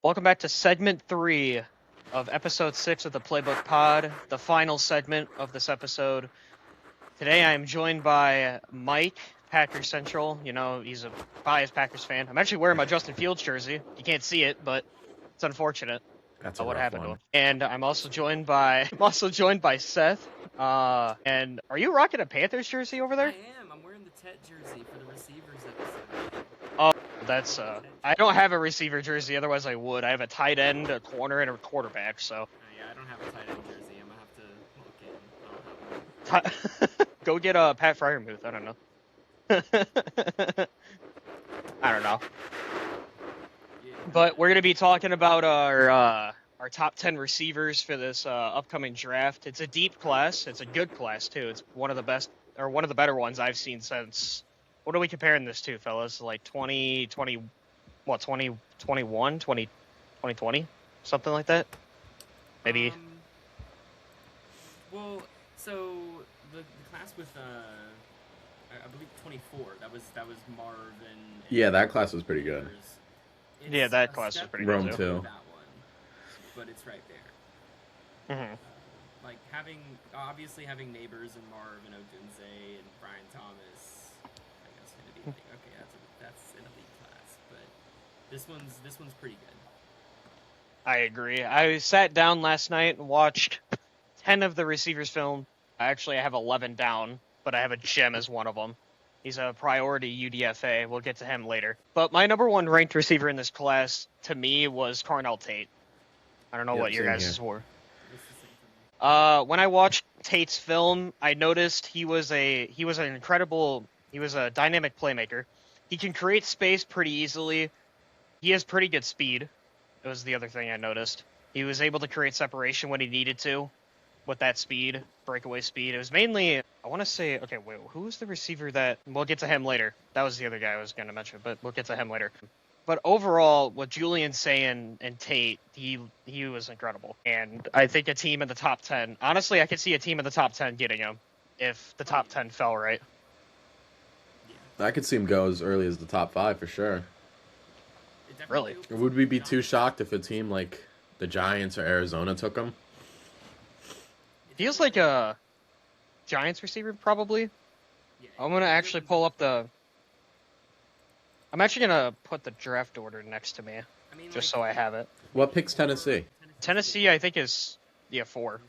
Welcome back to segment 3 of episode 6 of the Playbook Pod, the final segment of this episode. Today I am joined by Mike, Packers Central. You know, he's a biased Packers fan. I'm actually wearing my Justin Fields jersey. You can't see it, but it's unfortunate. That's what rough happened one. to him. And I'm also joined by Seth. And are you rocking a Panthers jersey over there? I am. I'm wearing the Tet jersey for the receivers episode. Oh, that's I don't have a receiver jersey, otherwise I would. I have a tight end, a corner, and a quarterback, so. Oh, yeah, I don't have a tight end jersey. I'm gonna have to look in. Go get Pat Fryermuth. I don't know. I don't know. Yeah. But we're gonna be talking about our top 10 receivers for this upcoming draft. It's a deep class. It's a good class too. It's one of the best, or one of the better ones I've seen since. What are we comparing this to, fellas? Like 2020, 2021, 2020, something like that? Maybe. Well, so the class with I believe 24. That was Marv and Yeah, that class was pretty good. Yeah, that class was pretty good Rome too. That one, but it's right there. Mm-hmm. Like obviously having neighbors and Marv and Odunze and Brian Thomas. I guess gonna be like, okay, that's an elite class, but this one's pretty good. I agree. I sat down last night and watched 10 of the receivers film. Actually, I have 11 down, but I have a gem as one of them. He's a priority UDFA. We'll get to him later. But my number one ranked receiver in this class, to me, was Carnell Tate. I don't know what your guys' were. When I watched Tate's film, I noticed he was a dynamic playmaker. He can create space pretty easily. He has pretty good speed. It was the other thing I noticed. He was able to create separation when he needed to with that speed, breakaway speed. It was mainly, I want to say, okay, wait, who was the receiver that, we'll get to him later. That was the other guy I was going to mention, but we'll get to him later. But overall, what Julian's saying and Tate, he was incredible. And I think a team in the top 10, honestly, I could see a team in the top 10 getting him if the top 10 fell right. I could see him go as early as the top 5 for sure. Really? Would we be too shocked if a team like the Giants or Arizona took him? Feels like a Giants receiver, probably. Yeah, I'm going to actually pull up the... I'm actually going to put the draft order next to me, just so I have it. What picks Tennessee? Tennessee, I think, is, 4.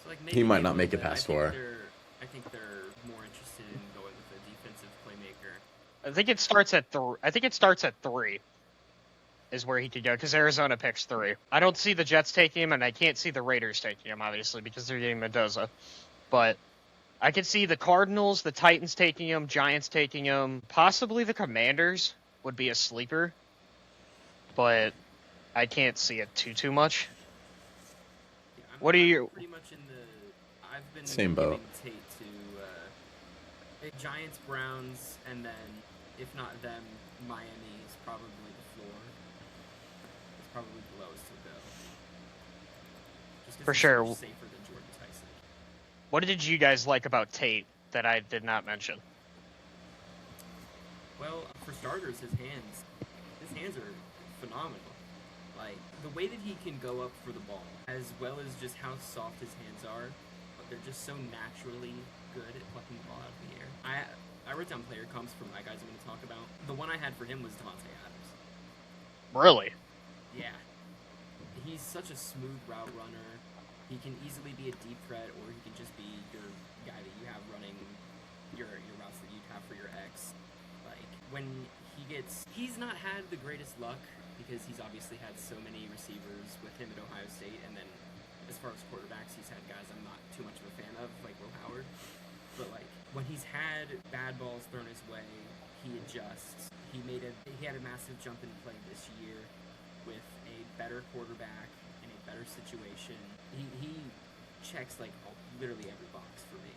So, like, He might not make it past 4. I think they're more interested in going with a defensive playmaker. I think it starts at 3. Is where he could go, because Arizona picks 3. I don't see the Jets taking him, and I can't see the Raiders taking him, obviously, because they're getting Mendoza. But I could see the Cardinals, the Titans taking him, Giants taking him, possibly the Commanders would be a sleeper. But I can't see it too much. Yeah, What are you? Pretty much in the. I've been same boat. Tate to Giants, Browns, and then if not them, Miami is probably the floor. It's probably the lowest to go. Just 'cause For he's sure. much safer than Jordan Tyson. What did you guys like about Tate that I did not mention? Well, for starters, his hands are phenomenal. Like, the way that he can go up for the ball, as well as just how soft his hands are, but they're just so naturally good at plucking the ball out of the air. I wrote down player comps for my guys I'm going to talk about. The one I had for him was Devontae Adams. Really? Yeah. He's such a smooth route runner. He can easily be a deep threat, or he can just be your guy that you have running your routes that you'd have for your X. Like, when he's not had the greatest luck, because he's obviously had so many receivers with him at Ohio State, and then as far as quarterbacks, he's had guys I'm not too much of a fan of, like Will Howard. But, like, when he's had bad balls thrown his way, he adjusts. He had a massive jump in play this year with a better quarterback in a better situation. He checks, like, literally every box for me.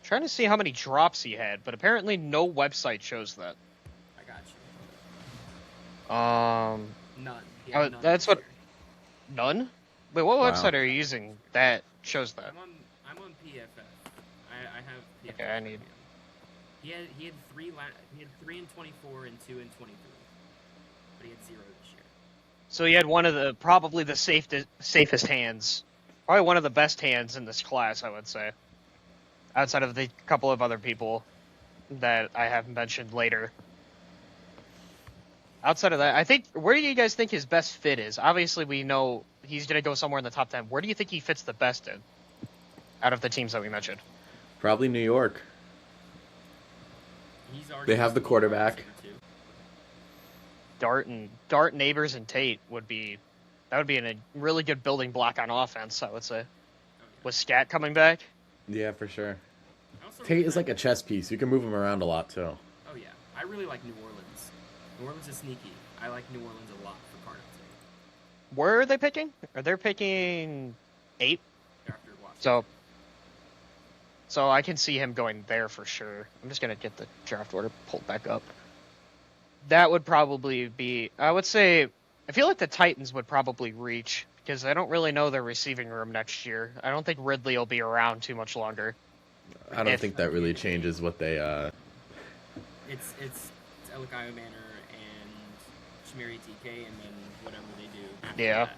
Trying to see how many drops he had, but apparently no website shows that. I got you. None. He had none That's this what. year. None? Wait, what Wow. website are you using that shows that? I'm on PFF. I have PFF. Okay, I need. He had 3 in 24 and 2 in 23, but he had 0 this year. So he had one of the probably the safest hands, probably one of the best hands in this class, I would say, outside of the couple of other people that I have mentioned later. Outside of that, I think, where do you guys think his best fit is? Obviously, we know he's going to go somewhere in the top 10. Where do you think he fits the best in, out of the teams that we mentioned? Probably New York. They have the quarterback. Dart, Neighbors, and Tate would be a really good building block on offense, I would say. With Scat coming back? Yeah, for sure. Tate is like a chess piece. You can move him around a lot, too. Oh, yeah. I really like New Orleans. New Orleans is sneaky. I like New Orleans a lot for Cardinals. Where are they picking? Are they picking 8? After Washington. So I can see him going there for sure. I'm just going to get the draft order pulled back up. That would probably be... I would say... I feel like the Titans would probably reach, because I don't really know their receiving room next year. I don't think Ridley will be around too much longer. I don't think that really changes what they... It's Elikayo Manor and Shamiri TK, and then whatever they do after Yeah. that.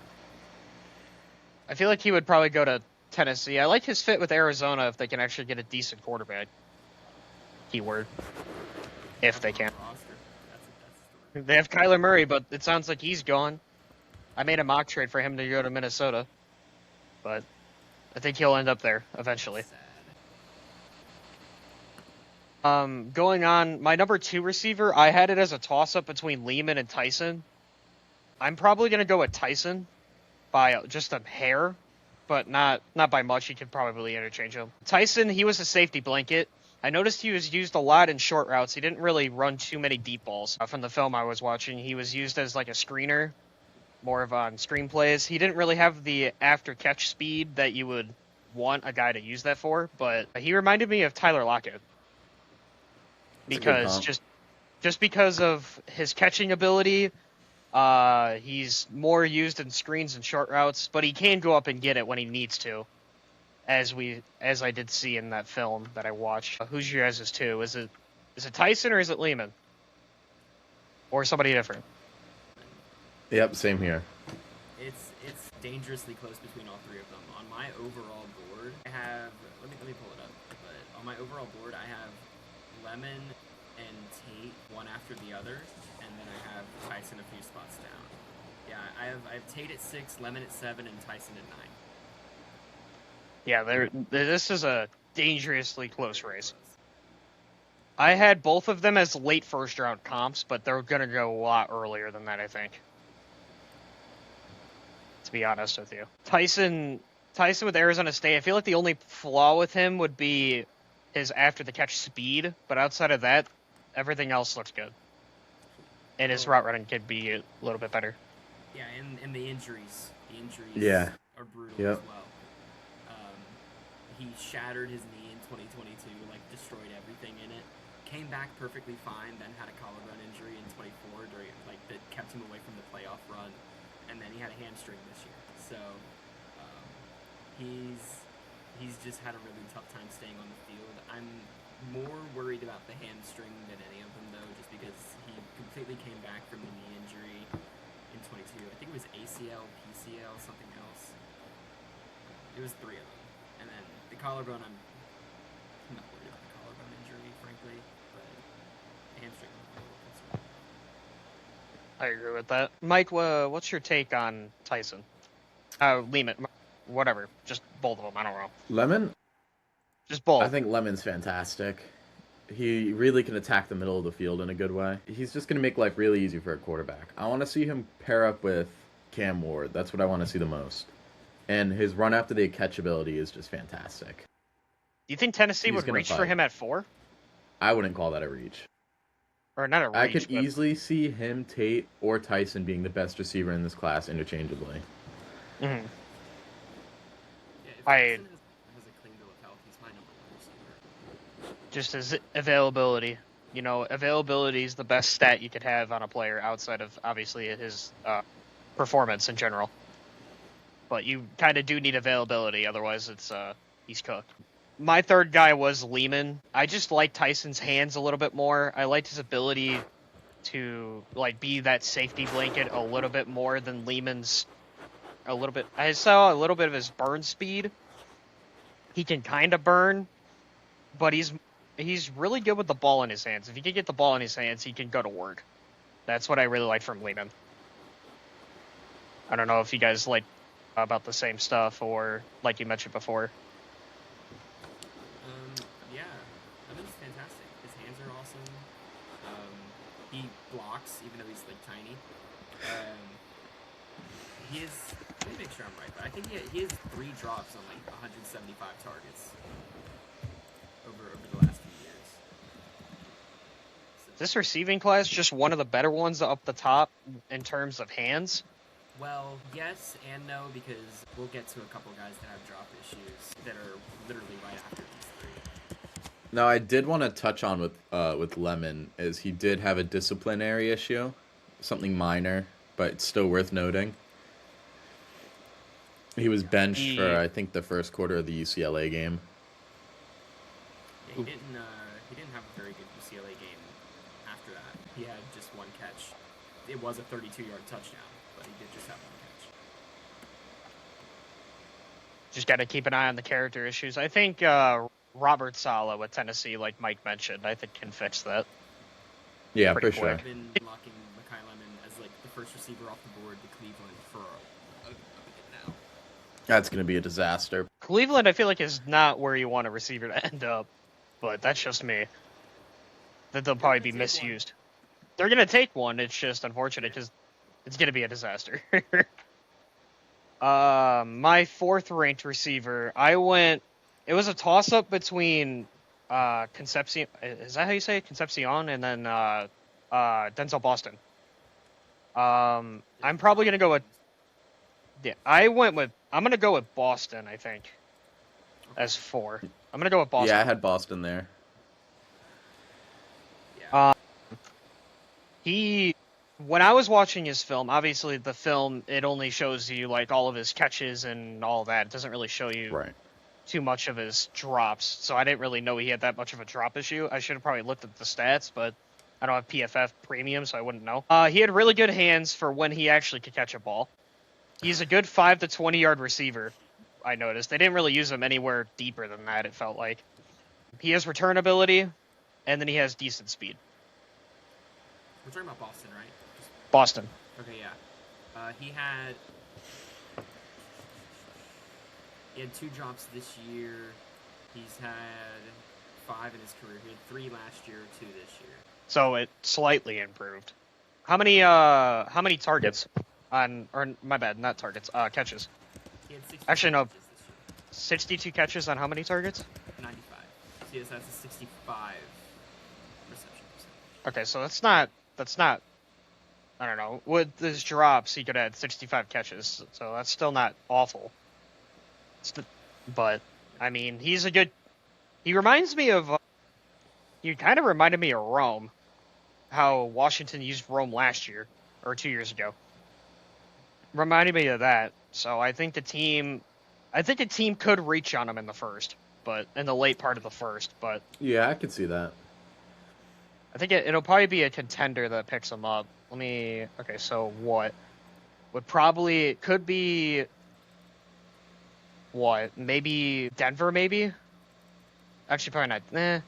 I feel like he would probably go to Tennessee. I like his fit with Arizona if they can actually get a decent quarterback. Keyword. If they can. Roster. That's a story. They have Kyler Murray, but it sounds like he's gone. I made a mock trade for him to go to Minnesota. But I think he'll end up there eventually. Sad. Going on, my number 2 receiver, I had it as a toss-up between Lehman and Tyson. I'm probably going to go with Tyson by just a hair, but not by much. You could probably interchange him. Tyson, he was a safety blanket. I noticed he was used a lot in short routes. He didn't really run too many deep balls. From the film I was watching, he was used as like a screener, more of on screen plays. He didn't really have the after-catch speed that you would want a guy to use that for, but he reminded me of Tyler Lockett. Because just because of his catching ability, he's more used in screens and short routes, but he can go up and get it when he needs to, as I did see in that film that I watched. Who's your guys' 2? Is it Tyson or is it Lehman? Or somebody different? Yep, same here. It's dangerously close between all 3 of them. On my overall board, I have let me pull it up. But on my overall board, I have Lemon and Tate one after the other, and then I have Tyson a few spots down. Yeah, I have Tate at 6, Lemon at 7, and Tyson at 9. Yeah, this is a dangerously close race. I had both of them as late first round comps, but they're gonna go a lot earlier than that, I think. To be honest with you, Tyson with Arizona State, I feel like the only flaw with him would be his after the catch speed, but outside of that, everything else looks good. And his route running could be a little bit better. Yeah, and the injuries. Yeah. Are brutal Yep. as well. He shattered his knee in 2022, like destroyed everything in it. Came back perfectly fine, then had a collarbone injury in 24 that kept him away from the playoff run, and then he had a hamstring this year. So he's just had a really tough time staying on the field. I'm more worried about the hamstring than any of them, though, just because he completely came back from the knee injury in 22. I think it was ACL, PCL, something else. It was 3 of them. And then the collarbone, I'm not worried about the collarbone injury, frankly, but the hamstring I'm a little concerned about. I agree with that. Mike, what's your take on Tyson? Lehman, whatever. Just both of them, I don't know. Lemon? Just both. I think Lemon's fantastic. He really can attack the middle of the field in a good way. He's just going to make life really easy for a quarterback. I want to see him pair up with Cam Ward. That's what I want to see the most. And his run after the catch ability is just fantastic. Do you think Tennessee He's would gonna reach for fight. him at 4? I wouldn't call that a reach. Or not a reach, I could but... easily see him, Tate, or Tyson being the best receiver in this class interchangeably. Mhm. Yeah, if I- Tyson has a clean bill of health, he's my number 1 receiver. Just as availability. You know, availability is the best stat you could have on a player outside of, obviously, his performance in general. But you kind of do need availability, otherwise he's cooked. My 3rd guy was Lehman. I just liked Tyson's hands a little bit more. I liked his ability to like be that safety blanket a little bit more than Lehman's. A little bit. I saw a little bit of his burn speed. He can kind of burn, but he's really good with the ball in his hands. If he can get the ball in his hands, he can go to work. That's what I really like from Lehman. I don't know if you guys like about the same stuff or like you mentioned before. Yeah, Lemon's fantastic. His hands are awesome. He blocks even though he's like tiny. He is. Let me make sure I'm right, but I think he has 3 drops on like 175 targets over the last few years. So, This receiving class just one of the better ones up the top in terms of hands. well, yes and no, because we'll get to a couple guys that have drop issues that are literally right after these 3. Now, I did want to touch on with Lemon is he did have a disciplinary issue, something minor, but it's still worth noting. He was benched for, I think, the first quarter of the UCLA game. Yeah, he didn't have a very good UCLA game after that. He had just 1 catch. It was a 32-yard touchdown, but he did just have 1 catch. Just got to keep an eye on the character issues. I think Robert Saleh with Tennessee, like Mike mentioned, I think can fix that. Yeah, Pretty for sure. I've been locking Mekhi Lemon as like the first receiver off the board to Cleveland for a bit now. That's going to be a disaster. Cleveland, I feel like, is not where you want a receiver to end up, but that's just me. That they'll probably be misused. They're going to take one. It's just unfortunate because it's going to be a disaster. My 4th ranked receiver, it was a toss-up between Concepcion, is that how you say it? Concepcion, and then Denzel Boston. I'm probably going to go with, yeah, I'm going to go with Boston, I think, as 4. I'm going to go with Boston. Yeah, I had Boston there. Yeah. When I was watching his film, obviously the film, it only shows you like all of his catches and all that. It doesn't really show you too much of his drops, so I didn't really know he had that much of a drop issue. I should have probably looked at the stats, but I don't have PFF Premium, so I wouldn't know. He had really good hands for when he actually could catch a ball. He's a good 5 to 20-yard receiver, I noticed. They didn't really use him anywhere deeper than that, it felt like. He has return ability, and then he has decent speed. We're talking about Boston, right? Boston. Okay, yeah. He had 2 drops this year. He's had 5 in his career. He had 3 last year, 2 this year. So it slightly improved. How many targets on, or my bad, not targets, catches? He had 62 Actually, no. catches this year. 62 catches on how many targets? 95. So yes, that's a 65 reception percentage. Okay, so that's not, I don't know, with his drops, he could have had 65 catches, so that's still not awful. But, I mean, he reminds me of, he kind of reminded me of Rome, how Washington used Rome last year, or 2 years ago. Reminded me of that, so I think the team could reach on him in the first, but in the late part of the first, but... Yeah, I could see that. I think it'll probably be a contender that picks him up. Okay, so what? Could be... What? Maybe Denver, maybe? Actually, probably not.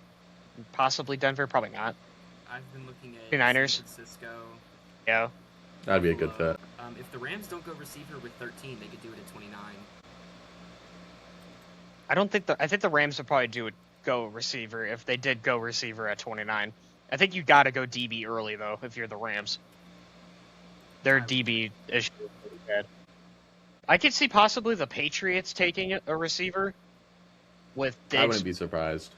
Possibly Denver, probably not. I've been looking at Niners. San Francisco. Yeah. That'd be a good fit. If the Rams don't go receiver with 13, they could do it at 29. I think the Rams would probably go receiver if they did go receiver at 29. I think you gotta go DB early, though, if you're the Rams. Their DB issue is pretty bad. I could see possibly the Patriots taking a receiver with Diggs. I wouldn't be surprised.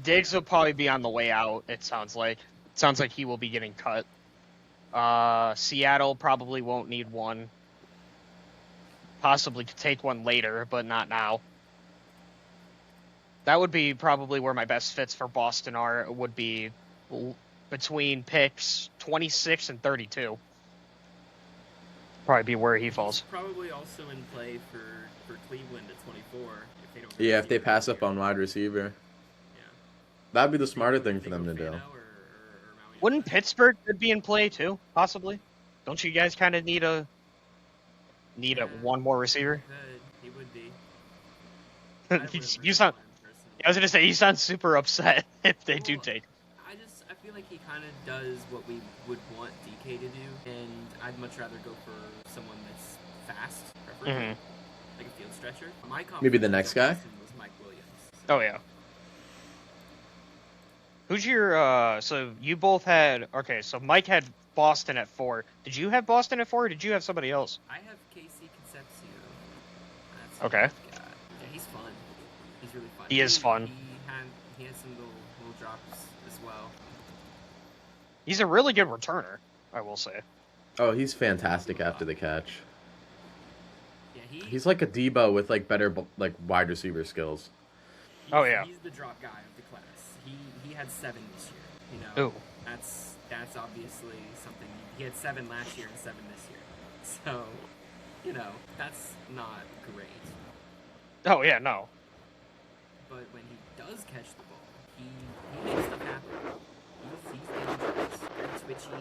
Diggs will probably be on the way out, it sounds like. It sounds like he will be getting cut. Seattle probably won't need one. Possibly could take one later, but not now. That would be probably where my best fits for Boston would be between picks 26 and 32. Probably be where he falls. He's probably also in play for Cleveland at 24. If they don't Yeah, if they pass up on wide receiver. Yeah. That'd be the smarter thing for them to do. Or Wouldn't Pittsburgh could be in play too, possibly? Don't you guys kind of need a one more receiver? He would be. You sound. I was gonna say you sound super upset if they do take. I feel like he kind of does what we would want DK to do, and I'd much rather go for someone that's fast, preferably like a field stretcher. Maybe the next guy. Was Mike Williams. So. Oh yeah. Who's your? So you both had. Okay, so Mike had Boston at 4. Did you have Boston at 4? Or did you have somebody else? I have Casey Concepcion. That's okay. Yeah, he's fun. He's really fun. He is fun. He had some little drops as well. He's a really good returner, I will say. Oh, he's fantastic after the catch. Yeah, he's like a Debo with like better like wide receiver skills. Oh yeah. He's the drop guy of the class. He had 7 this year. You know. Ooh. That's obviously something. He had 7 last year and 7 this year. So, you know, that's not great. Oh yeah, no. But when he does catch the ball, he makes stuff happen. He's dangerous, very twitchy.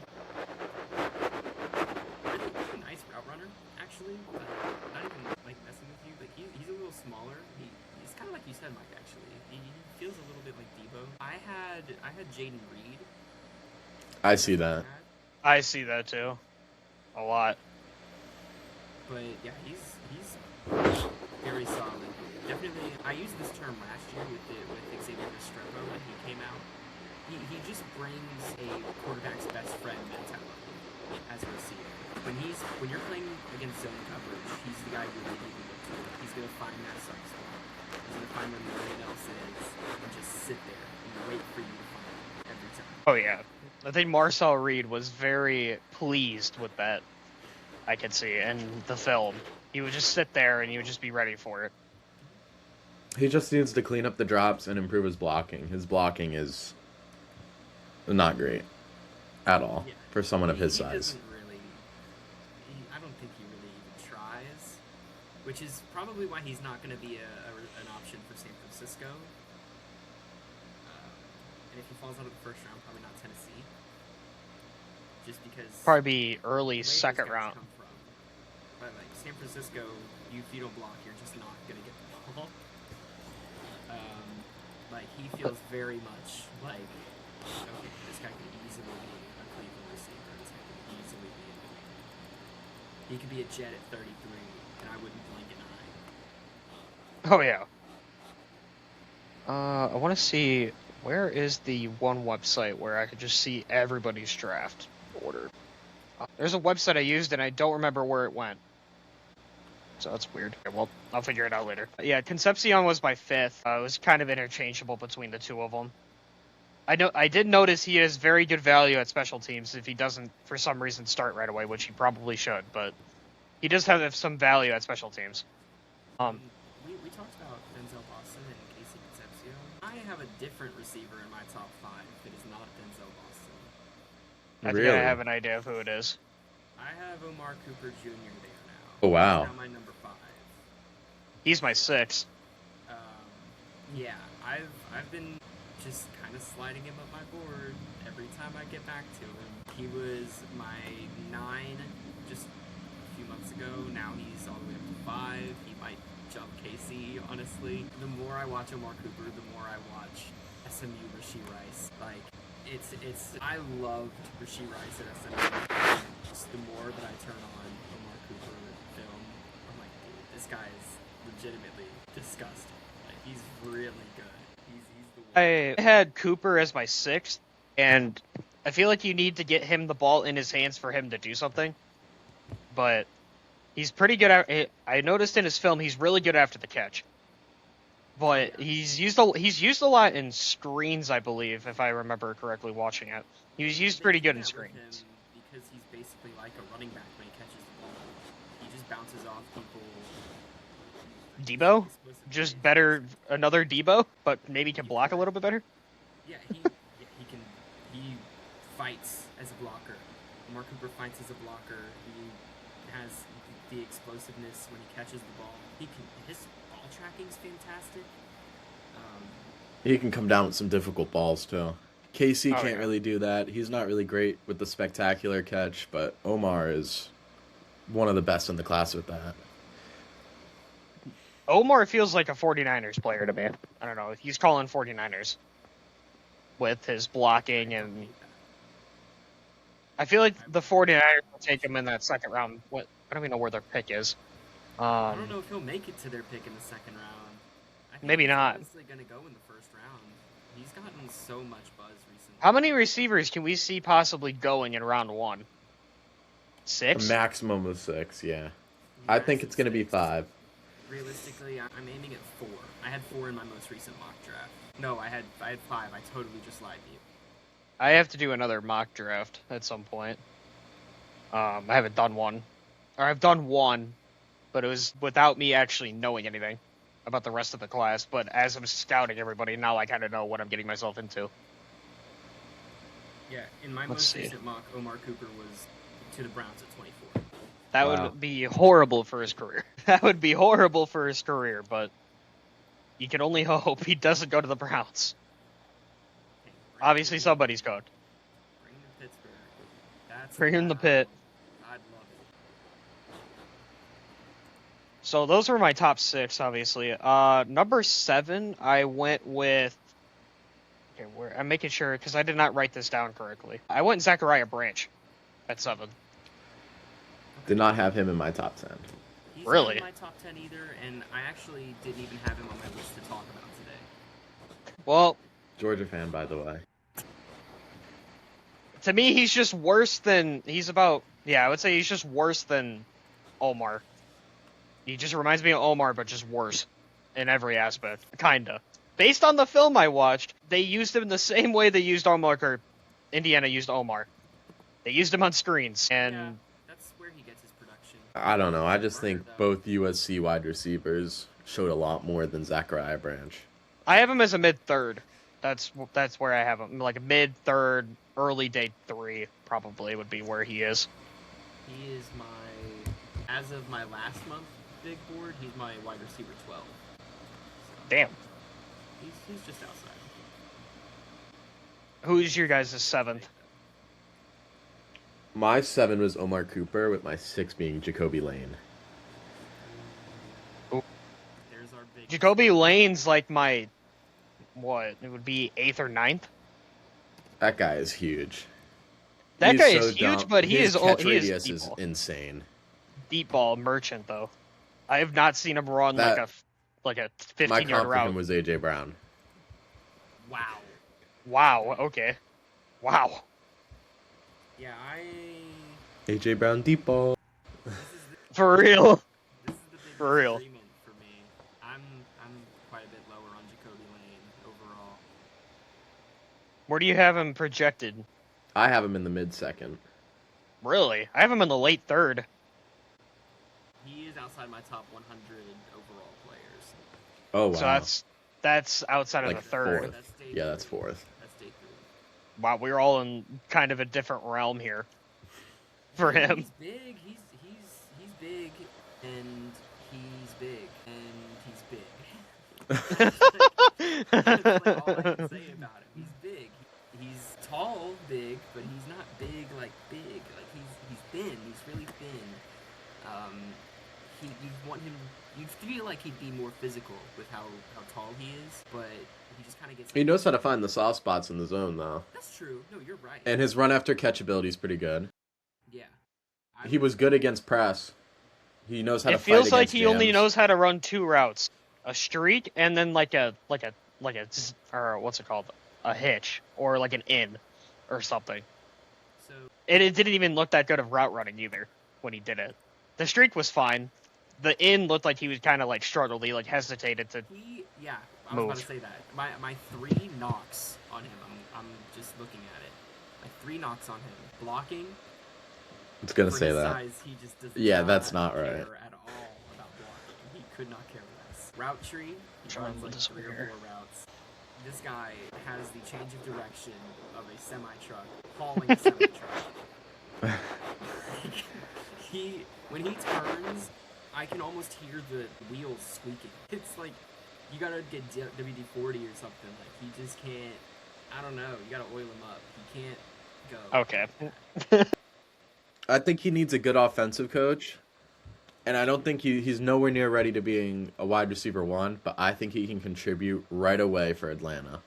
Really nice route runner, actually. Not even like messing with you. Like he's a little smaller. He's kind of like you said, Mike. Actually, he feels a little bit like Debo. I had Jaden Reed. I see that. I see that too, a lot. But yeah, he's very solid. Definitely, I used this term last year with Xavier Restrepo when he came out. He just brings a quarterback's best friend mentality as a receiver. When you're playing against zone coverage, he's the guy you really need to look to. He's gonna find that soft spot. He's gonna find where no one else is and just sit there and wait for you to find it every time. Oh yeah, I think Marcel Reed was very pleased with that. I could see in the film. He would just sit there and he would just be ready for it. He just needs to clean up the drops and improve his blocking. His blocking is not great at all for someone of his size. I don't think he really even tries, which is probably why he's not going to be an option for San Francisco. And if he falls out of the first round, probably not Tennessee. Just because probably be early second round. But like San Francisco, if you don't block, you're just not gonna get the ball. Like he feels very much like okay, this guy could easily be a Cleveland receiver. This guy could easily be a New England. He could be a Jet at 33, and I wouldn't blink an eye. Oh yeah. I want to see where is the one website where I could just see everybody's draft order. There's a website I used and I don't remember where it went. So that's weird. Okay, well, I'll figure it out later. Yeah, Concepcion was my 5th. It was kind of interchangeable between the two of them. I did notice he has very good value at special teams if he doesn't, for some reason, start right away, which he probably should, but he does have some value at special teams. We talked about Denzel Boston and Casey Concepcion. I have a different receiver in my top 5 that is not Denzel Boston. I think I have an idea of who it is. I have Omar Cooper Jr. there now. Oh wow! He's now my number 5. He's my 6. Yeah, I've been just kind of sliding him up my board every time I get back to him. He was my 9 just a few months ago. Now he's all the way up to 5. He might jump Casey, honestly. The more I watch Omar Cooper, the more I watch SMU Rashee Rice. Like, I loved Rashee Rice at SMU. Just the more that I turn on Omar Cooper film, I'm like, dude, this guy is legitimately disgusting. Like, he's really good. He's the one. I had Cooper as my 6th, and I feel like you need to get him the ball in his hands for him to do something. But he's pretty good at. I noticed in his film he's really good after the catch. But he's used a lot in screens, I believe, if I remember correctly watching it. He was used pretty good in screens. Because he's basically like a running back when he catches the ball. He just bounces off people. Debo? Just better, another Debo, but maybe can block a little bit better? Yeah, he fights as a blocker. Omar Cooper fights as a blocker. He has the explosiveness when he catches the ball. His ball tracking's fantastic. He can come down with some difficult balls too. Casey Oh, can't yeah. really do that. He's not really great with the spectacular catch, but Omar is one of the best in the class with that. Omar feels like a 49ers player to me. I don't know. He's calling 49ers with his blocking, I don't and hate that. I feel like the 49ers will take him in that second round. I don't even know where their pick is. I don't know if he'll make it to their pick in the second round. I think Maybe he's not. honestly going to go in the first round. He's gotten so much buzz recently. How many receivers can we see possibly going in round 1? A 6? maximum of 6, yeah. I think it's going to be 5. Realistically, I'm aiming at 4. I had 4 in my most recent mock draft. No, I had 5. I totally just lied to you. I have to do another mock draft at some point. I haven't done one. Or I've done one, but it was without me actually knowing anything about the rest of the class. But as I'm scouting everybody, now I kind of know what I'm getting myself into. Yeah, in my Let's most see. recent mock, Omar Cooper was to the Browns at 24. That Wow. would be horrible for his career. That would be horrible for his career, but you can only hope he doesn't go to the Browns. Okay, bring Obviously, him- somebody's going. Bring him to Pittsburgh. That's Bring him to loud. Pitt. I'd love it. So those were my top 6, obviously. Number 7, I went with... Okay, I'm making sure, because I did not write this down correctly. I went Zachariah Branch at 7. Did not have him in my top 10. He's Really? not in my top 10 either, and I actually didn't even have him on my list to talk about today. Well, Georgia fan, by the way. to me, he's just worse than... I would say he's just worse than Omar. He just reminds me of Omar, but just worse in every aspect. Kinda. Based on the film I watched, they used him the same way they used Omar, or Indiana used Omar. They used him on screens, and... Yeah, that's where he gets his production. I don't know. I just think Burner, though. both USC wide receivers showed a lot more than Zachariah Branch. I have him as a mid-third. That's where I have him. Like a mid-third, early day 3, probably, would be where he is. He is as of my last month big board, he's my wide receiver 12. So, Damn. he's just outside. Who's your guys' 7th? My 7 was Omar Cooper, with my 6 being Jacoby Lane. There's our big Jacoby Lane's like my... What? It would be 8th or 9th? That guy is huge. That He guy so is huge, dumb. but he His is catch he is radius deep is ball. insane. Deep ball merchant, though. I have not seen him run That- like a My 15-yard comp for route. him was AJ Brown. Wow. Wow, okay. Wow. Yeah, AJ Brown deep ball. this is For real. this is the big For real. disagreement for me. I'm quite a bit lower on Jacoby Lane overall. Where do you have him projected? I have him in the mid-second. Really? I have him in the late 3rd. He is outside my top 100 overall players. Oh, wow. So that's outside Like of the 3rd. fourth. That's day Yeah, that's 3. 4th. That's day 3. Wow, we're all in kind of a different realm here. For him. He's big. He's big, and he's big, and he's big. That's like all I can say about him. He's big. He's tall, big, but he's not big like big. Like he's thin. He's really thin. You want him. You'd feel like he'd be more physical with how tall he is, but he just kind of gets. He knows how to find the soft spots in the zone, though. That's true. No, you're right. And his run after catch ability is pretty good. Yeah. He was good against press. He knows how to It fight feels like against he only jams. knows how to run 2 routes. A streak and then like a or what's it called? A hitch or like an in or something. So And it didn't even look that good of route running either when he did it. The streak was fine. The in looked like he was kind of like struggled. He like hesitated to. I was about to say that. My 3 knocks on him. I'm just looking at it. My 3 knocks on him. Blocking. It's gonna For say his that. size, he just does Yeah, that's not care right. at all about blocking. He could not care less. Route tree. He Trying to runs put like this 3 over or here. 4 routes. This guy has the change of direction of a semi truck hauling a semi truck. When he turns, I can almost hear the wheels squeaking. It's like you gotta get WD-40 or something. Like he just can't. I don't know. You gotta oil him up. He can't go. Okay. I think he needs a good offensive coach, and I don't think he's nowhere near ready to being a wide receiver 1, but I think he can contribute right away for Atlanta.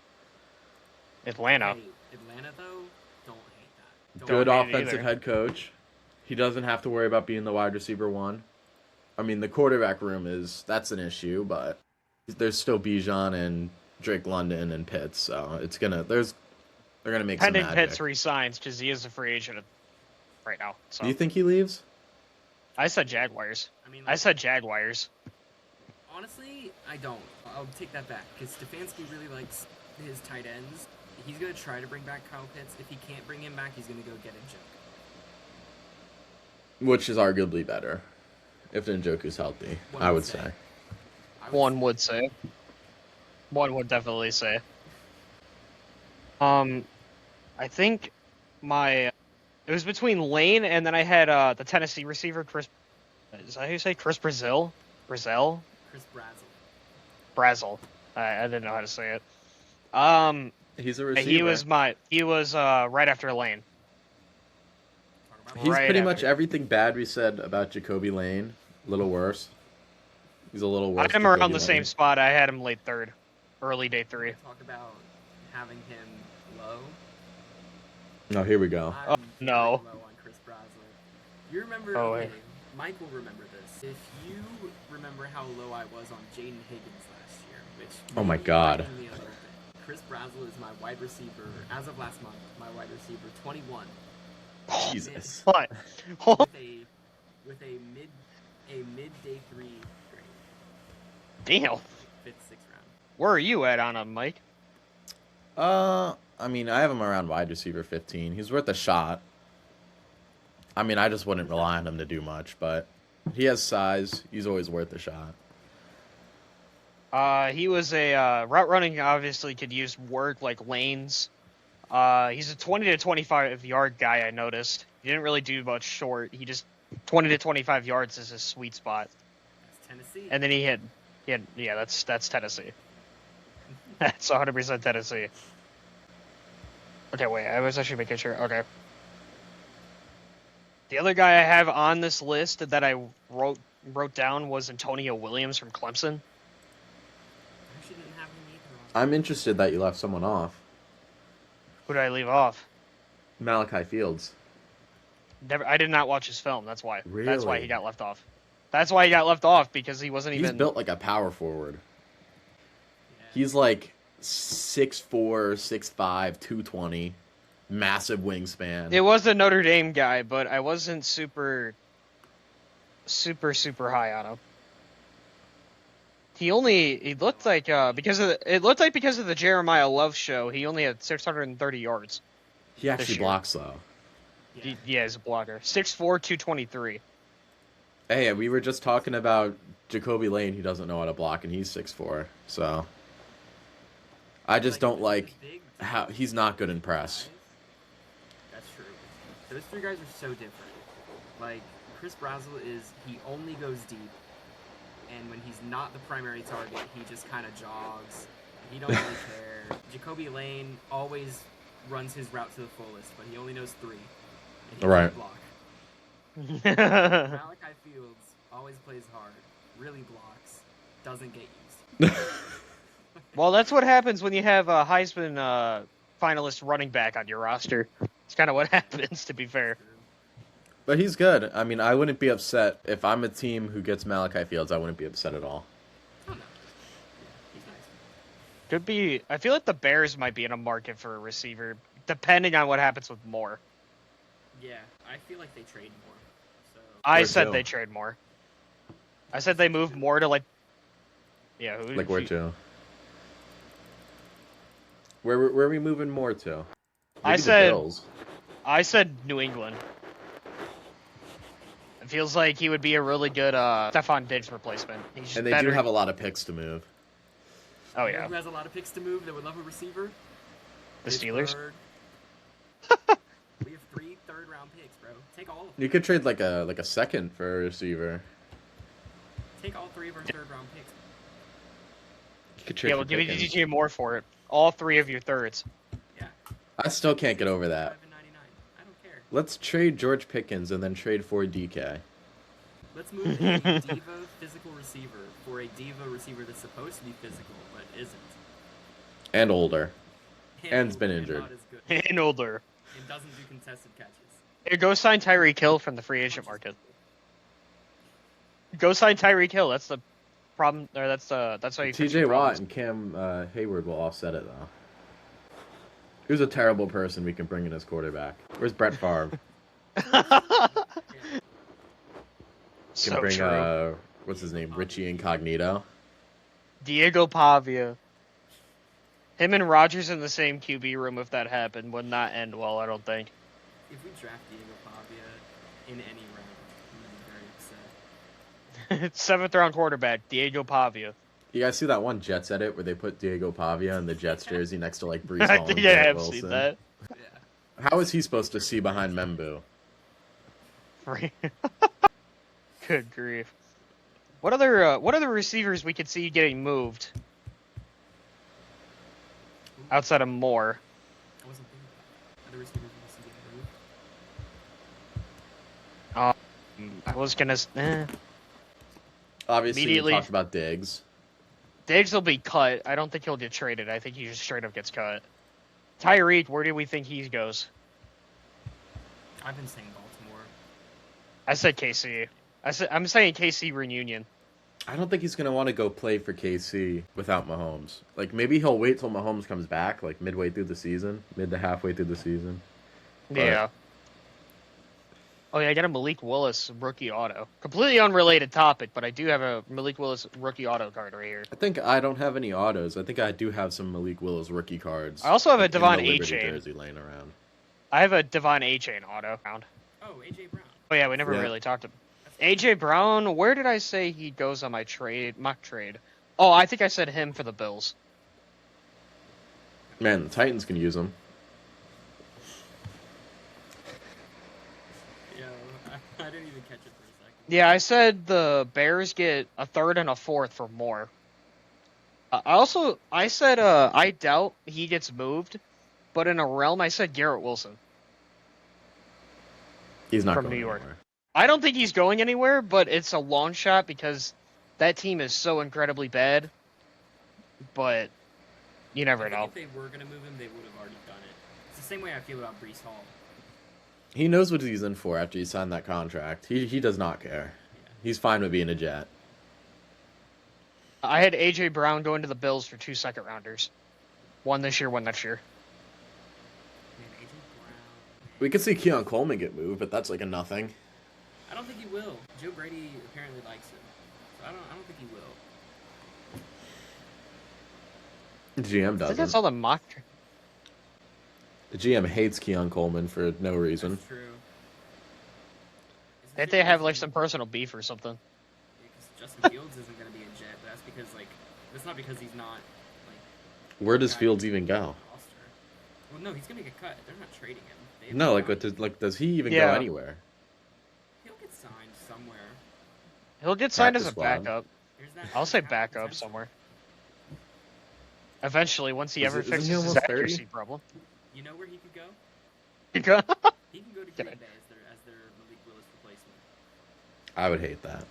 Atlanta. Hey, Atlanta, though, don't hate that. Good hate it offensive either. head coach. He doesn't have to worry about being the wide receiver 1. I mean, the quarterback room that's an issue, but there's still Bijan and Drake London and Pitts, so they're gonna make some Pending magic. Pitts resigns because he is a free agent right now. So Do you think he leaves? I said Jaguars. I mean, I said Jaguars. honestly, I don't. I'll take that back because Stefanski really likes his tight ends. He's gonna try to bring back Kyle Pitts. If he can't bring him back, he's gonna go get a joke. Which is arguably better, if Njoku's healthy, One I would would say. say. One would say. One would definitely say. I think it was between Lane and then I had the Tennessee receiver Chris. Is that how you say Chris Brazil? Chris Brazel. Brazel. I didn't know how to say it. He's a receiver. He was right after Lane. Talk about He's right pretty much after. everything bad we said about Jacoby Lane. A little worse. He's a little worse. I had him around Jacoby the same Lane. spot. I had him late third, early day 3. Talk about having him low. No, here we go. Oh, I'm no. very low on Chris Brazel. You remember? Oh, okay, wait. Mike will remember this. If you remember how low I was on Jaden Higgins last year, which Oh my maybe God. might be a little bit. Chris Brazel is my wide receiver as of last month. My wide receiver 21 Jesus. What? with a mid day 3 grade, Damn. 5th, 6th round. Where are you at on him, Mike? I mean, I have him around wide receiver 15. He's worth a shot. I mean, I just wouldn't rely on him to do much, but he has size. He's always worth a shot. He was a route running. Obviously, could use work like lanes. He's a 20 to 25 yard guy. I noticed he didn't really do much short. He just 20 to 25 yards is his sweet spot. That's Tennessee. And then he had yeah, that's Tennessee. That's 100% Tennessee. Okay, wait, I was actually making sure. Okay. The other guy I have on this list that I wrote down was Antonio Williams from Clemson. I actually didn't have him either. I'm interested that you left someone off. Who did I leave off? Malachi Fields. I did not watch his film. That's why. That's why Really? he got left off. That's why he got left off because he wasn't He's even. built like a power forward. Yeah. He's like 6'4", 6'5", 220, massive wingspan. It was a Notre Dame guy, but I wasn't super high on him. He looked like because of the Jeremiah Love show, he only had 630 yards. He actually this year. blocks though. Yeah. Yeah, he's a blocker. 6'4", 223. Hey, we were just talking about Jacoby Lane. He doesn't know how to block, and he's 6'4". So I just don't with like the big how he's not good in press. guys. That's true. Those 3 guys are so different. Like Chris Brazel he only goes deep, and when he's not the primary target, he just kind of jogs. He don't really care. Jacoby Lane always runs his route to the fullest, but he only knows 3. And he Right. can't block. Malachi Fields always plays hard, really blocks, doesn't get used. Well, that's what happens when you have a Heisman finalist running back on your roster. It's kind of what happens, to be fair. But he's good. I mean, I wouldn't be upset if I'm a team who gets Malachi Fields. I wouldn't be upset at all. Oh no, yeah, he's nice. Could be. I feel like the Bears might be in a market for a receiver, depending on what happens with Moore. Yeah, I feel like they trade more. So I Where said to? they trade more. I said they move more to like. Yeah, who? Like where to? Where are we moving more to? I Maybe the said- Bills. I said New England. It feels like he would be a really good Stephon Diggs replacement. He's just And they better. do have a lot of picks to move. Oh You know yeah, who has a lot of picks to move that would love a receiver? the Steelers. Pittsburgh. We have 3 third-round picks, bro. Take all of them. You could trade like a second for a receiver. Take all 3 of our third-round picks. You could trade Yeah, for we'll give Pickens. you more for it. All 3 of your thirds. I still can't get over that. $5.99. I don't care. Let's trade George Pickens and then trade for DK. Let's move a diva physical receiver for a diva receiver that's supposed to be physical but isn't. And older. And has older, been and injured. not as good. And older. And doesn't do contested catches. Here, go sign Tyreek Hill from the free agent market. Go sign Tyreek Hill. That's the problem. Or that's how you. fix TJ your Watt problems. and Cam Hayward will offset it though. Who's a terrible person we can bring in as quarterback? Where's Brett Favre? So Can bring true. what's his name? Richie Incognito. Diego Pavia. Him and Rodgers in the same QB room, if that happened, would not end well, I don't think. If we draft Diego Pavia in any round, I'm gonna be very upset. 7th round quarterback, Diego Pavia. You guys see that one Jets edit where they put Diego Pavia in the Jets jersey next to like Brees Hall and Yeah, Garrett I've Wilson? seen that. Yeah. How is he supposed to see behind Membu? Good grief. What other receivers we could see getting moved outside of Moore? I wasn't thinking about that. Other receivers we see getting moved. I was gonna. Obviously, we Immediately. talked about Diggs. Diggs will be cut. I don't think he'll get traded. I think he just straight up gets cut. Tyreek, where do we think he goes? I've been saying Baltimore. I said KC. I'm saying KC reunion. I don't think he's going to want to go play for KC without Mahomes. Like, maybe he'll wait till Mahomes comes back, like, midway through the season. Mid to halfway through the season. But- Yeah. Oh yeah, I got a Malik Willis rookie auto. Completely unrelated topic, but I do have a Malik Willis rookie auto card right here. I think I don't have any autos. I think I do have some Malik Willis rookie cards. I also have a in the Devon Liberty A-Chain. jersey laying around. I have a Devon A-Chain auto found. Oh, AJ Brown. Oh yeah, we never Yeah. really talked about AJ Brown. Where did I say he goes on my mock trade? Oh, I think I said him for the Bills. Man, the Titans can use him. Yeah, I didn't even catch it for a second. Yeah, I said the Bears get a 3rd and a 4th for Moore. I said I doubt he gets moved, but in a realm I said Garrett Wilson. He's not From going New York. anywhere. I don't think he's going anywhere, but it's a long shot because that team is so incredibly bad. But you never I think know. if they were going to move him, they would have already done it. It's the same way I feel about Brees Hall. He knows what he's in for after he signed that contract. He does not care. He's fine with being a Jet. I had AJ Brown going to the Bills for 2 second-rounders. One this year, one next year. Man, AJ Brown. We could see Keon Coleman get moved, but that's like a nothing. I don't think he will. Joe Brady apparently likes him. So I don't think he will. The GM I think that's doesn't. all the mock. The GM hates Keon Coleman for no reason. That's true. Did they have like some personal beef or something? Because Justin Fields isn't going to be a Jet, but that's because that's not because he's not Where does guy Fields on even the go? roster. Well, no, he's going to get cut. They're not trading him. They have No, no does he even Yeah. go anywhere? He'll get signed somewhere. He'll get signed as a Practice squad. backup. There's that. I'll say there's that backup potential. somewhere. Eventually, once he Is ever it- isn't fixes he his almost 30? accuracy problem. You know where he could go? I He can go to Get Green it. Bay as their Malik Willis replacement. I would hate that.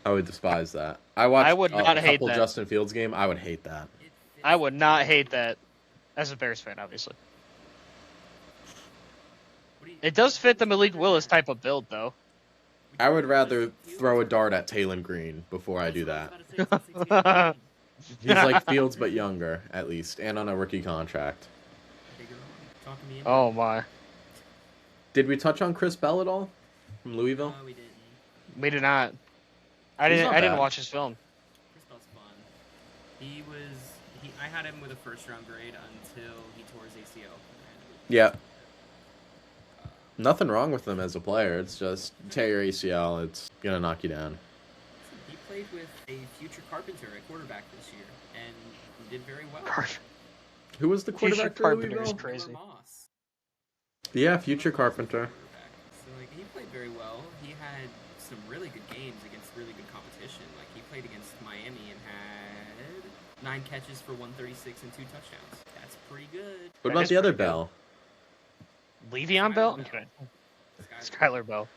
I would despise that. I watched would not a hate couple that. Justin Fields game. I would hate that. It fits I would the not bill. hate that. As a Bears fan, obviously. What do you- It does fit the Malik Willis type of build, though. I would rather throw a dart at Taylon Green before I do that. That's what I was about to say, it's like Taylor Green. He's like Fields, but younger, at least, and on a rookie contract. Bigger one. Talking me into Oh my. Did we touch on Chris Bell at all from Louisville? No, we didn't. We did not. I He's didn't. not I didn't bad. watch his film. Chris Bell's fun. I had him with a first round grade until he tore his ACL. Yeah. Nothing wrong with him as a player. It's just tear your ACL. It's gonna knock you down. He played with a future Carpenter at quarterback this year and did very well. Who was the Future quarterback for Carpenter's Louisville? crazy. Miller Moss. Yeah, future Carpenter. So he played very well. He had some really good games against really good competition. He played against Miami and had 9 catches for 136 and 2 touchdowns. That's pretty good. What That about is the other pretty good. Bell? Le'Veon Bell? I'm kidding. Skylar Bell.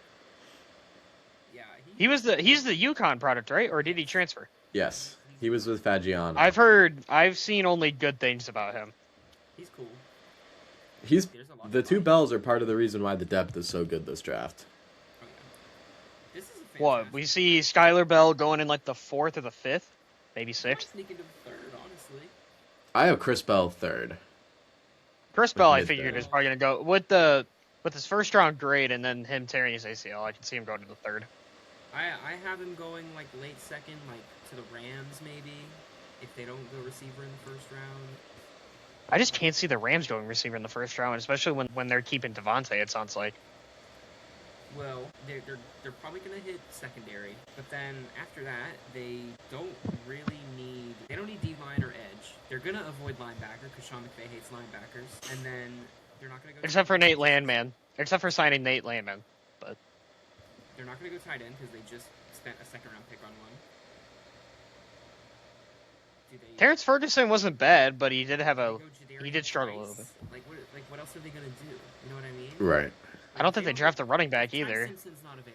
Yeah, He's the UConn product, right? Or did he transfer? Yes, he was with Fagiano. I've seen only good things about him. He's cool. The two Bells are part of the reason why the depth is so good this draft. Oh, yeah. This is a What, we see Skylar Bell going in like the 4th or the 5th? Maybe 6th? Sneak into the 3rd, honestly. I have Chris Bell 3rd. Chris Bell, I mid figured, there. is probably going to go with his first round grade and then him tearing his ACL. I can see him going to the 3rd. I have him going like late 2nd, like to the Rams maybe, if they don't go receiver in the 1st round. I just can't see the Rams going receiver in the 1st round, especially when they're keeping Devontae, it sounds like. Well, they're probably gonna hit secondary, but then after that, they don't need D-line or edge. They're gonna avoid linebacker because Sean McVay hates linebackers, and then they're not gonna go. Except for Nate Landman. Except for signing Nate Landman, but they're not gonna go tight end because they just spent a 2nd round pick on one. Terrence Ferguson wasn't bad, but he did struggle a little bit. Like what else are they gonna do? You know what I mean? Right. I don't think they draft a running back either. Ty Simpson's not available.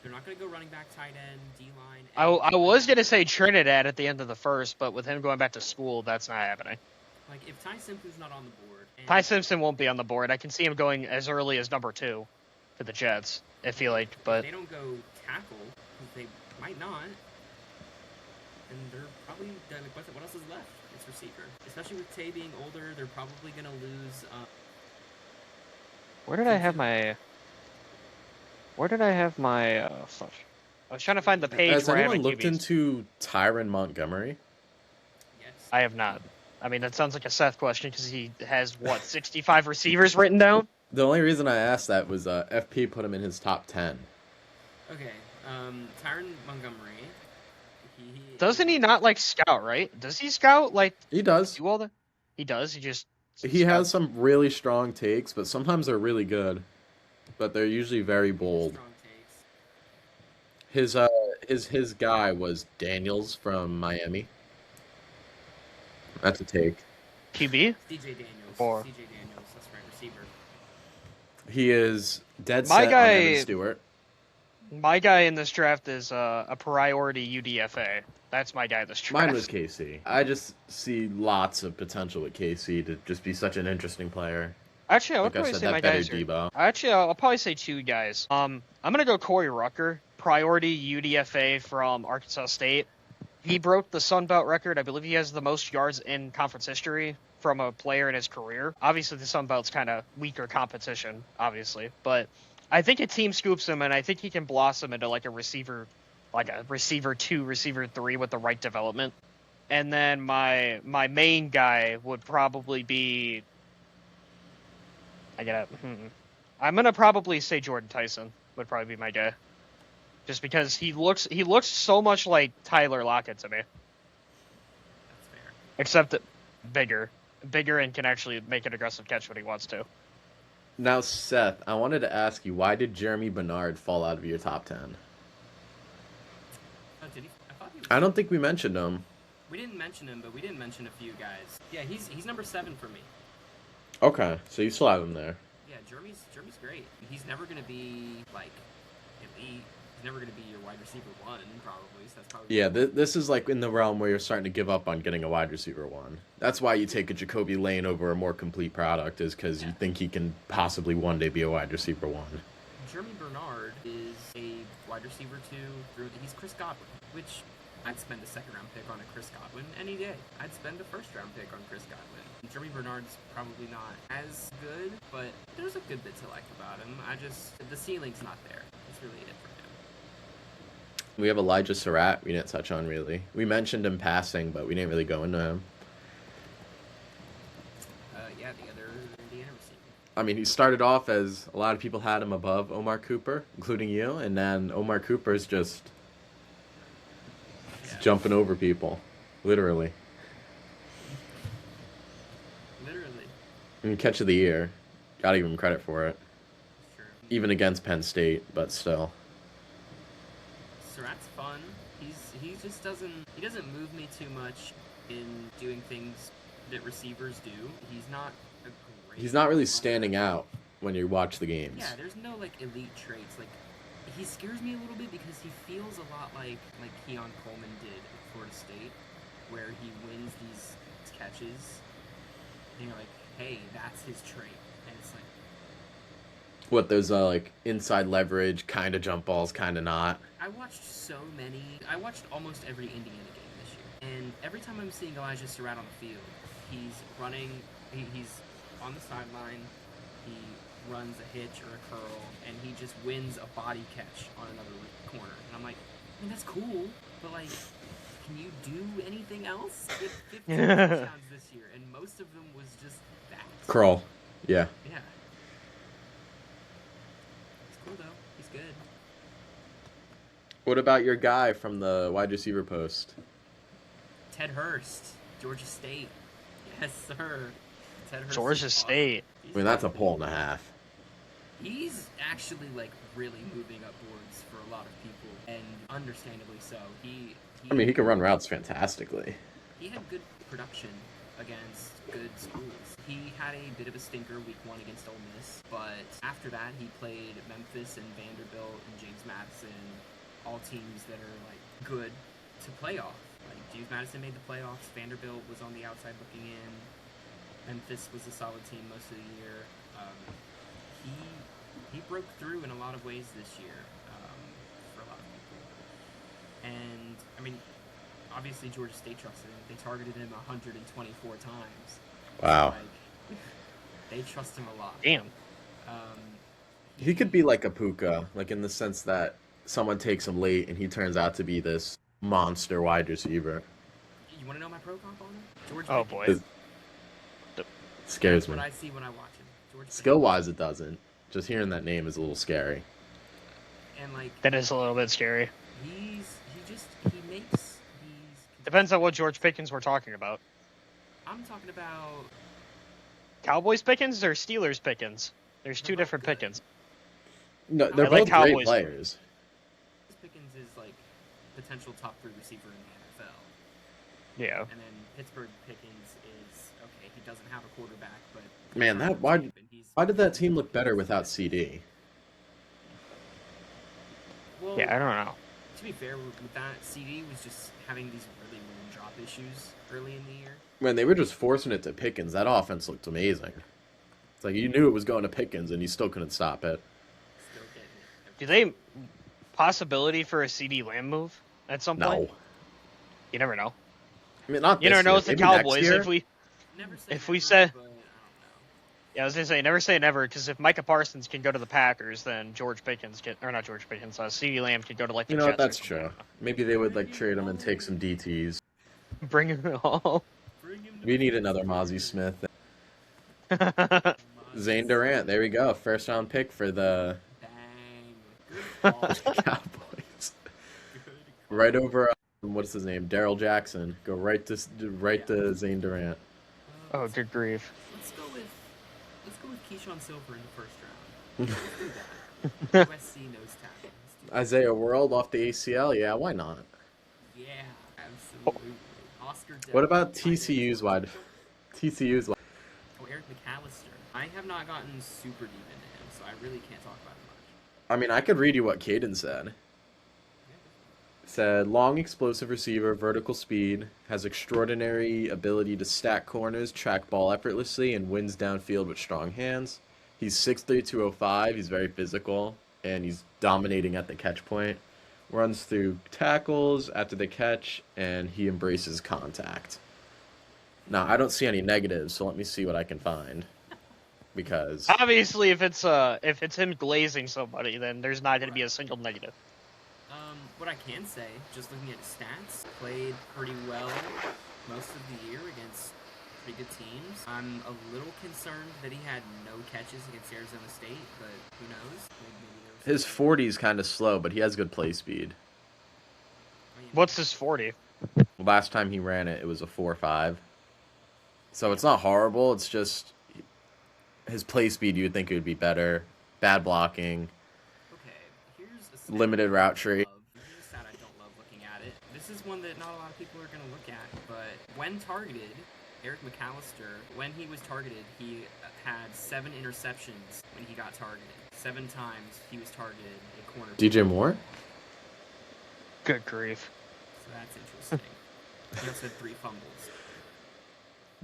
They're not gonna go running back, tight end, D-line. I was gonna say Trinidad at the end of the 1st, but with him going back to school, that's not happening. Like if Ty Simpson's not on the board. Ty Simpson won't be on the board. I can see him going as early as number 2 for the Jets, if he like. But they don't go tackle, because they might not. And they're probably what else is left? It's receiver. Especially with Tay being older, they're probably gonna lose. Where did I have my? Fuck. I was trying to find the page Has where I have anyone my looked QBs. into Tyron Montgomery? Yes. I have not. I mean, that sounds like a Seth question because he has, 65 receivers written down? The only reason I asked that was FP put him in his top 10. Okay. Tyron Montgomery. Doesn't he not, scout, right? Does he scout, He does. do all the... He does? He just... He has some really strong takes, but sometimes they're really good. But they're usually very bold. Strong takes. His guy was Daniels from Miami. That's a take. QB? DJ Daniels. Or- DJ Daniels. That's right. Receiver. He is dead My set guy- on Evan Stewart. My guy in this draft is a priority UDFA. That's my guy this draft. Mine was KC. I just see lots of potential with KC to just be such an interesting player. Actually, I would Like I probably said, say that my better guys are... Debo. Actually, I'll probably say 2 guys. I'm gonna go Corey Rucker, priority UDFA from Arkansas State. He broke the Sun Belt record. I believe he has the most yards in conference history from a player in his career. Obviously, the Sun Belt's kind of weaker competition, obviously, but I think a team scoops him, and I think he can blossom into a receiver 2, receiver 3 with the right development. And then my main guy would probably be... I'm gonna probably say Jordan Tyson would probably be my guy, just because he looks so much like Tyler Lockett to me, That's fair. except that bigger, and can actually make an aggressive catch when he wants to. Now, Seth, I wanted to ask you, why did Jeremy Bernard fall out of your top 10? Oh, did he? I thought he was... I don't think we mentioned him. We didn't mention him, but we didn't mention a few guys. Yeah, he's number 7 for me. Okay, so you still have him there. Yeah, Jeremy's great. He's never gonna be elite. He's never gonna be your wide receiver 1, probably. So that's probably Yeah, this is in the realm where you're starting to give up on getting a wide receiver 1. That's why you take a Jacoby Lane over a more complete product, is because you think he can possibly one day be a wide receiver 1. Jeremy Bernard is a wide receiver 2. He's Chris Godwin, which I'd spend a 2nd round pick on a Chris Godwin any day. I'd spend a 1st round pick on Chris Godwin. Jeremy Bernard's probably not as good, but there's a good bit to like about him. The ceiling's not there. That's really it for him. We have Elijah Surratt we didn't touch on, really. We mentioned him passing, but we didn't really go into him. Yeah, the other Indiana receiver. I mean, he started off as a lot of people had him above Omar Cooper, including you, and then Omar Cooper's just jumping over people, literally. I mean, catch of the year. Gotta give him credit for it. Sure. Even against Penn State, but still. Surratt's fun. He just doesn't move me too much in doing things that receivers do. He's not a great He's not really standing out. when you watch the games. Yeah, there's no like elite traits. Like he scares me a little bit because he feels a lot like Keon Coleman did at Florida State, where he wins these catches, and you're like, hey, that's his trait, and it's like, What, those like inside leverage, kind of jump balls, kind of not. I watched almost every Indiana game this year, and every time I'm seeing Elijah Surratt on the field, he's running, he's on the sideline, he runs a hitch or a curl, and he just wins a body catch on another corner. And I'm like, I mean, that's cool, but like, can you do anything else? He had 15 touchdowns this year, and most of them was just that. Crawl. Yeah. Yeah. He's cool though. He's good. What about your guy from the wide receiver post? Ted Hurst, Georgia State. Yes, sir. Ted Hurst. Georgia State. I mean, that's a pull and a half. He's actually like really moving up boards for a lot of people, and understandably so. He can run routes fantastically. He had good production against good schools. He had a bit of a stinker week 1 against Ole Miss, but after that he played Memphis and Vanderbilt and James Madison, all teams that are like good to playoff. Like James Madison made the playoffs, Vanderbilt was on the outside looking in, Memphis was a solid team most of the year. He broke through in a lot of ways this year for a lot of people. And, I mean, obviously Georgia State trusted him. They targeted him 124 times. Wow. Like, they trust him a lot. Damn. He could be like a Puka, like in the sense that someone takes him late and he turns out to be this monster wide receiver. You want to know my pro comp on him? George Oh, Pickens. boy. Scares That's me. what I see when I watch him. George Skill-wise, it doesn't. Just hearing that name is a little scary. Pickens. And, like, That is a little bit scary. he makes these... Depends on what George Pickens we're talking about. I'm talking about... Cowboys Pickens or Steelers Pickens? There's two They're both different good. Pickens. No, they're I like both great Cowboys. players. Pickens is, like, potential top 3 receiver in the NFL. Yeah. And then Pittsburgh Pickens is, okay, he doesn't have a quarterback, but... Man, why did that team look better without CD? Well, Yeah, I don't know. to be fair, with that, CD was just having these really weird drop issues early in the year. When they were just forcing it to Pickens, that offense looked amazing. It's like you knew it was going to Pickens and you still couldn't stop it. Still getting it. Do they possibility for a CD Lamb move at some point? No. You never know. I mean, not You this never know year. with the Maybe next Cowboys. year. Never say If never, we say- but I don't know. Yeah, I was gonna say never say never, because if Micah Parsons can go to the Packers, then George Pickens can, or not George Pickens, CD Lamb can go to like the You know what? Jets. or That's something. true. Maybe they would like trade him and take some DTs. Bring him all. Bring him to We need another Mozzie Smith. Mozzie. Zane Durant. There we go. First round pick for the Bang. Good call. Cowboys. Good call. Right over. What's his name? Daryl Jackson. Go right to Zane Durant. Oh, good grief. Let's go with Keyshawn Silver in the first round. Let's do that. USC nose tackle. Let's do that. Isaiah World off the ACL. Yeah, why not? Yeah, absolutely. Oscar. What about Tight end. TCU's wide? TCU's wide. Oh, Eric McAllister. I have not gotten super deep into him, so I really can't talk about him much. I mean, I could read you what Caden said. Said, long explosive receiver, vertical speed, has extraordinary ability to stack corners, track ball effortlessly, and wins downfield with strong hands. He's 6'3", 205. He's very physical, and he's dominating at the catch point. Runs through tackles after the catch, and he embraces contact. Now, I don't see any negatives, so let me see what I can find. Because Obviously, if it's him glazing somebody, then there's not going to be a single negative. What I can say, just looking at his stats, played pretty well most of the year against pretty good teams. I'm a little concerned that he had no catches against Arizona State, but who knows? Maybe there was his 40 is kind of slow, but he has good play speed. I mean, What's his 40? Last time he ran it, it was a 4.5. So it's not horrible. It's just his play speed. You would think it would be better. Bad blocking, okay, here's a stat limited route tree. Here's a stat I don't love looking at it. This is one that not a lot of people are going to look at, but when targeted, Eric McAllister, when he was targeted, he had 7 interceptions when he got targeted. 7 times he was targeted a corner. DJ Moore? Good grief. So that's interesting. He also had 3 fumbles.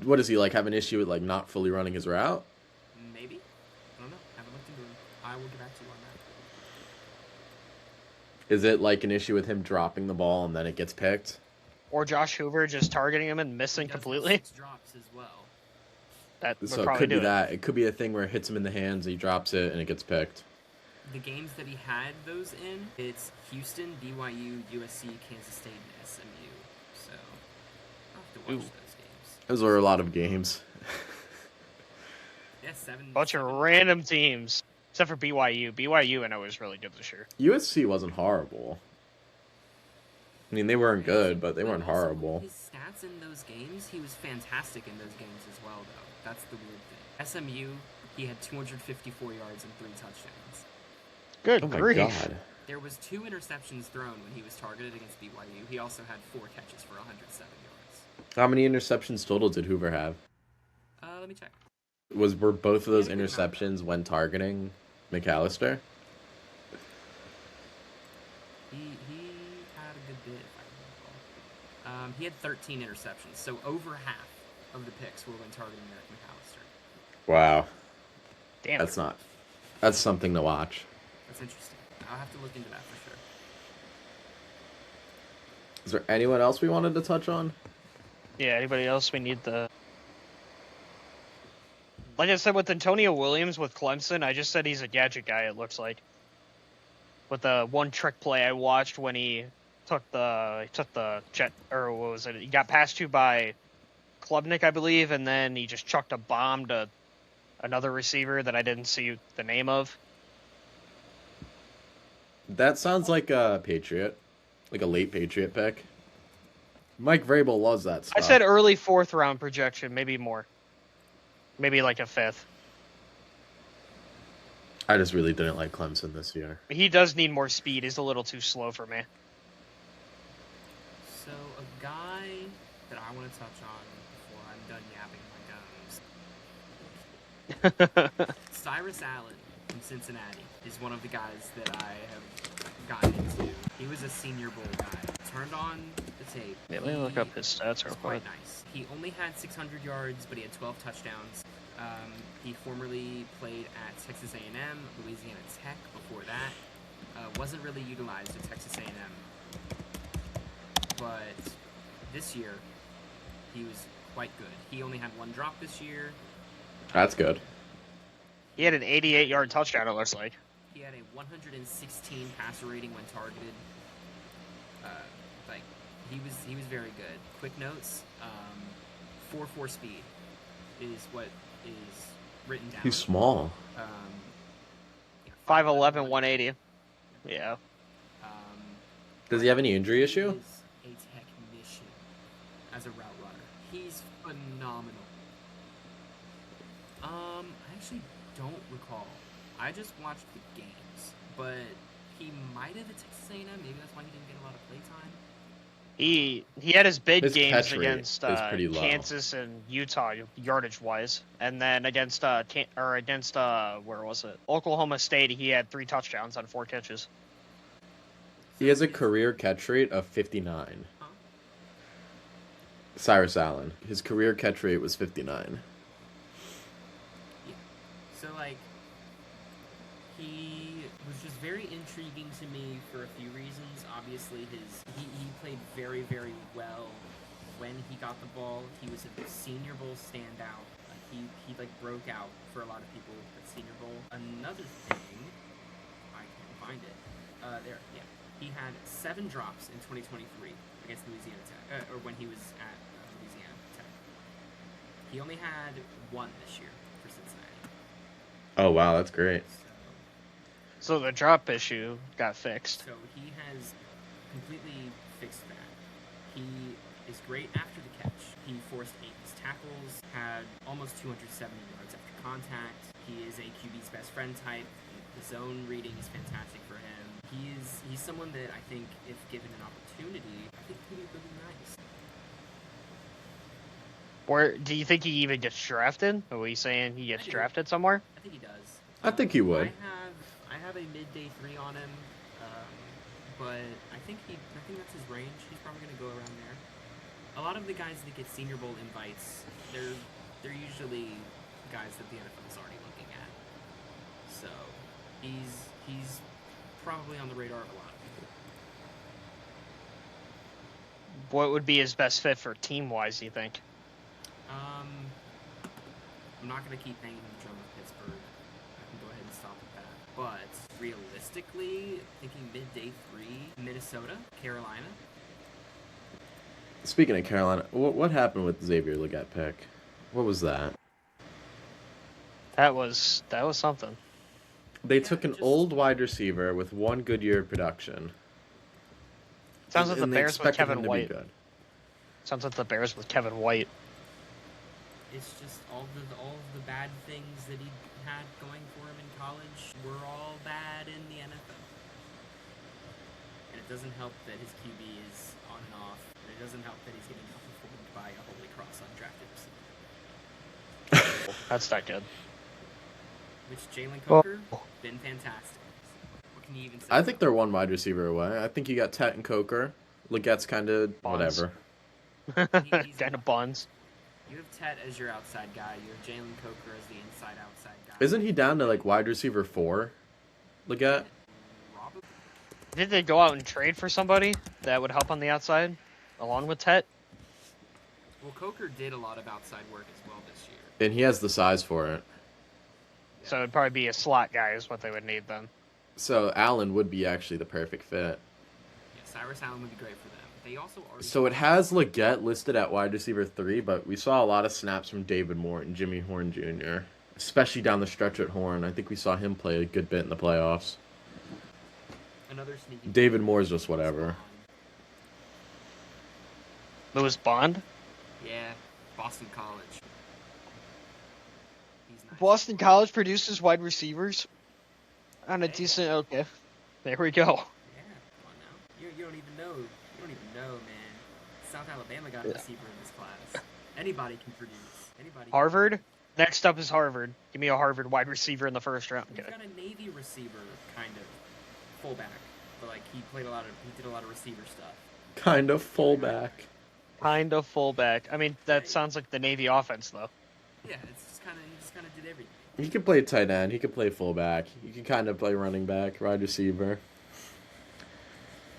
What does he like have an issue with like not fully running his route? Maybe? I don't know. Haven't looked into it. I will get back to you on that. Is it like an issue with him dropping the ball and then it gets picked? Or Josh Hoover just targeting him and missing He does have completely. 6 drops as well. That would So it probably could be do it. that. It could be a thing where it hits him in the hands, he drops it, and it gets picked. The games that he had those in, it's Houston, BYU, USC, Kansas State, and SMU. So I'll have to watch Ooh. those games. Those are a lot of games. Yeah, 7. Bunch of 7 random teams. Except for BYU. BYU I know is really good this year. USC wasn't horrible. I mean, they weren't good, but they weren't also, horrible. His stats in those games, he was fantastic in those games as well, though. That's the weird thing. SMU, he had 254 yards and 3 touchdowns. Good Oh my grief. god. There was 2 interceptions thrown when he was targeted against BYU. He also had 4 catches for 107 yards. How many interceptions total did Hoover have? Let me check. Were both of those He had a good amount. interceptions when targeting McAllister? He had a good bit, if I recall. He had 13 interceptions, so over half of the picks were when targeting Eric McAllister. Wow. Damn. That's something to watch. That's interesting. I'll have to look into that for sure. Is there anyone else we wanted to touch on? Yeah, anybody else we need the... Like I said with Antonio Williams with Clemson, I just said he's a gadget guy, it looks like. With the one trick play I watched when he took the jet, or what was it? He got passed to by Klubnik, I believe, and then he just chucked a bomb to another receiver that I didn't see the name of. That sounds like a Patriot. Like a late Patriot pick. Mike Vrabel loves that stuff. I said early 4th round projection, maybe more. Maybe like a 5th. I just really didn't like Clemson this year. He does need more speed. He's a little too slow for me. So, a guy that I want to touch on before I'm done yapping my gums. Cyrus Allen from Cincinnati is one of the guys that I have gotten into. He was a Senior Bowl guy. Turned on the tape. Yeah, let me look up his stats real He's quite quick. nice. He only had 600 yards, but he had 12 touchdowns. He formerly played at Texas A&M, Louisiana Tech before that. Wasn't really utilized at Texas A&M. But this year, he was quite good. He only had 1 drop this year. That's good. He had an 88-yard touchdown, it looks like. He had a 116 passer rating when targeted. Like he was very good. Quick notes: 4.4 speed is what is written down. He's small. Yeah, 5'11", 180. Yeah. Um, Does he have any injury he issue? is a technician as a route runner. He's phenomenal. I actually don't recall. I just watched the games, but he might have at Texas A&M. Maybe that's why he didn't get a lot of playtime. He had his big His games catch rate against is pretty low. Kansas and Utah yardage wise, and then against where was it? Oklahoma State, he had 3 touchdowns on 4 catches. He has a career catch rate of 59. Huh? Cyrus Allen. His career catch rate was 59. Yeah. So, like, he was just very intriguing to me for a few reasons. Obviously, he played very, very well when he got the ball. He was a Senior Bowl standout. He broke out for a lot of people at Senior Bowl. Another thing, I can't find it. There, yeah. He had 7 drops in 2023 against Louisiana Tech, or when he was at Louisiana Tech. He only had 1 this year for Cincinnati. Oh, wow, that's great. So the drop issue got fixed. So he has completely fixed that. He is great after the catch. He forced 8 missed tackles, had almost 270 yards after contact. He is a QB's best friend type. The zone reading is fantastic for him. He's someone that I think, if given an opportunity, I think could be really nice. Where do you think he even gets drafted? Are we saying he gets I do. drafted somewhere? I think he does. I think he would. I have a mid-day 3 on him, but I think that's his range. He's probably going to go around there. A lot of the guys that get Senior Bowl invites, they're usually guys that the NFL is already looking at. So he's probably on the radar of a lot of people. What would be his best fit for team-wise, do you think? I'm not going to keep banging the drum of Pittsburgh. I can go ahead and stop at that. But realistically, thinking mid-day 3, Minnesota, Carolina. Speaking of Carolina, what happened with Xavier Legette pick? What was that? That was something. They took an old wide receiver with one good year of production. Sounds like the and they Bears with expected him Kevin to be White. good. Sounds like the Bears with Kevin White. It's just all of the bad things that he had going for him in college were all bad in the NFL. And it doesn't help that his QB is on and off, and it doesn't help that he's getting outperformed by a Holy Cross undrafted receiver. That's not good. Which Jalen Coker, been fantastic. What can you even say? I think they're one wide receiver away. I think you got Tet and Coker. Legette's kind of whatever. He's Kind of buns. You have Tet as your outside guy. You have Jalen Coker as the inside-outside guy. Isn't he down to like wide receiver 4? Legette? Probably. Did they go out and trade for somebody that would help on the outside, along with Tet? Well, Coker did a lot of outside work as well this year. And he has the size for it. So it'd probably be a slot guy is what they would need then. So Allen would be actually the perfect fit. Yeah, Cyrus Allen would be great for them. They also already. So it has Legette listed at wide receiver 3, but we saw a lot of snaps from David Moore and Jimmy Horn Jr., especially down the stretch at Horn. I think we saw him play a good bit in the playoffs. Another sneaky. David Moore's just whatever. Lewis Bond? Yeah, Boston College. He's nice. Boston College produces wide receivers on a decent. Okay, there we go. Yeah, come on now. You don't even know. You don't even know, man. South Alabama got a receiver in this class. Anybody can produce. Anybody. Harvard. Next up is Harvard. Give me a Harvard wide receiver in the first round. He's Okay. got a Navy receiver, kind of fullback, but like he did a lot of receiver stuff. Kind of fullback. Kind of fullback. I mean, that sounds like the Navy offense, though. Yeah, he just kind of did everything. He can play tight end. He can play fullback. He can kind of play running back, wide receiver.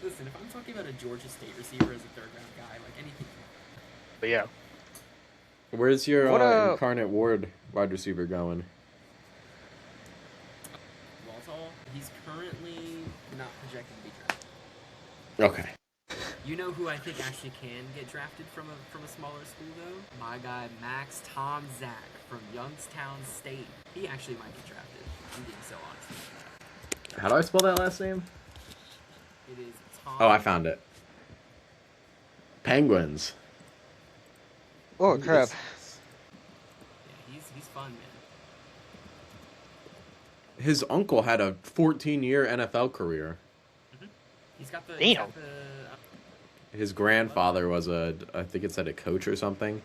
Listen, if I'm talking about a Georgia State receiver as a third round guy, like anything. But yeah. Where's your What Incarnate Ward wide receiver going? Waltall, he's currently not projected to be drafted. Okay. You know who I think actually can get drafted from a smaller school though? My guy Max Tom Zach from Youngstown State. He actually might get drafted. I'm being so honest with that. How do I spell that last name? It is Tom. Oh, I found it. Penguins. Oh crap! Yeah, he's fun, man. His uncle had a 14-year NFL career. He's got the. Damn. His grandfather was I think it said a coach or something.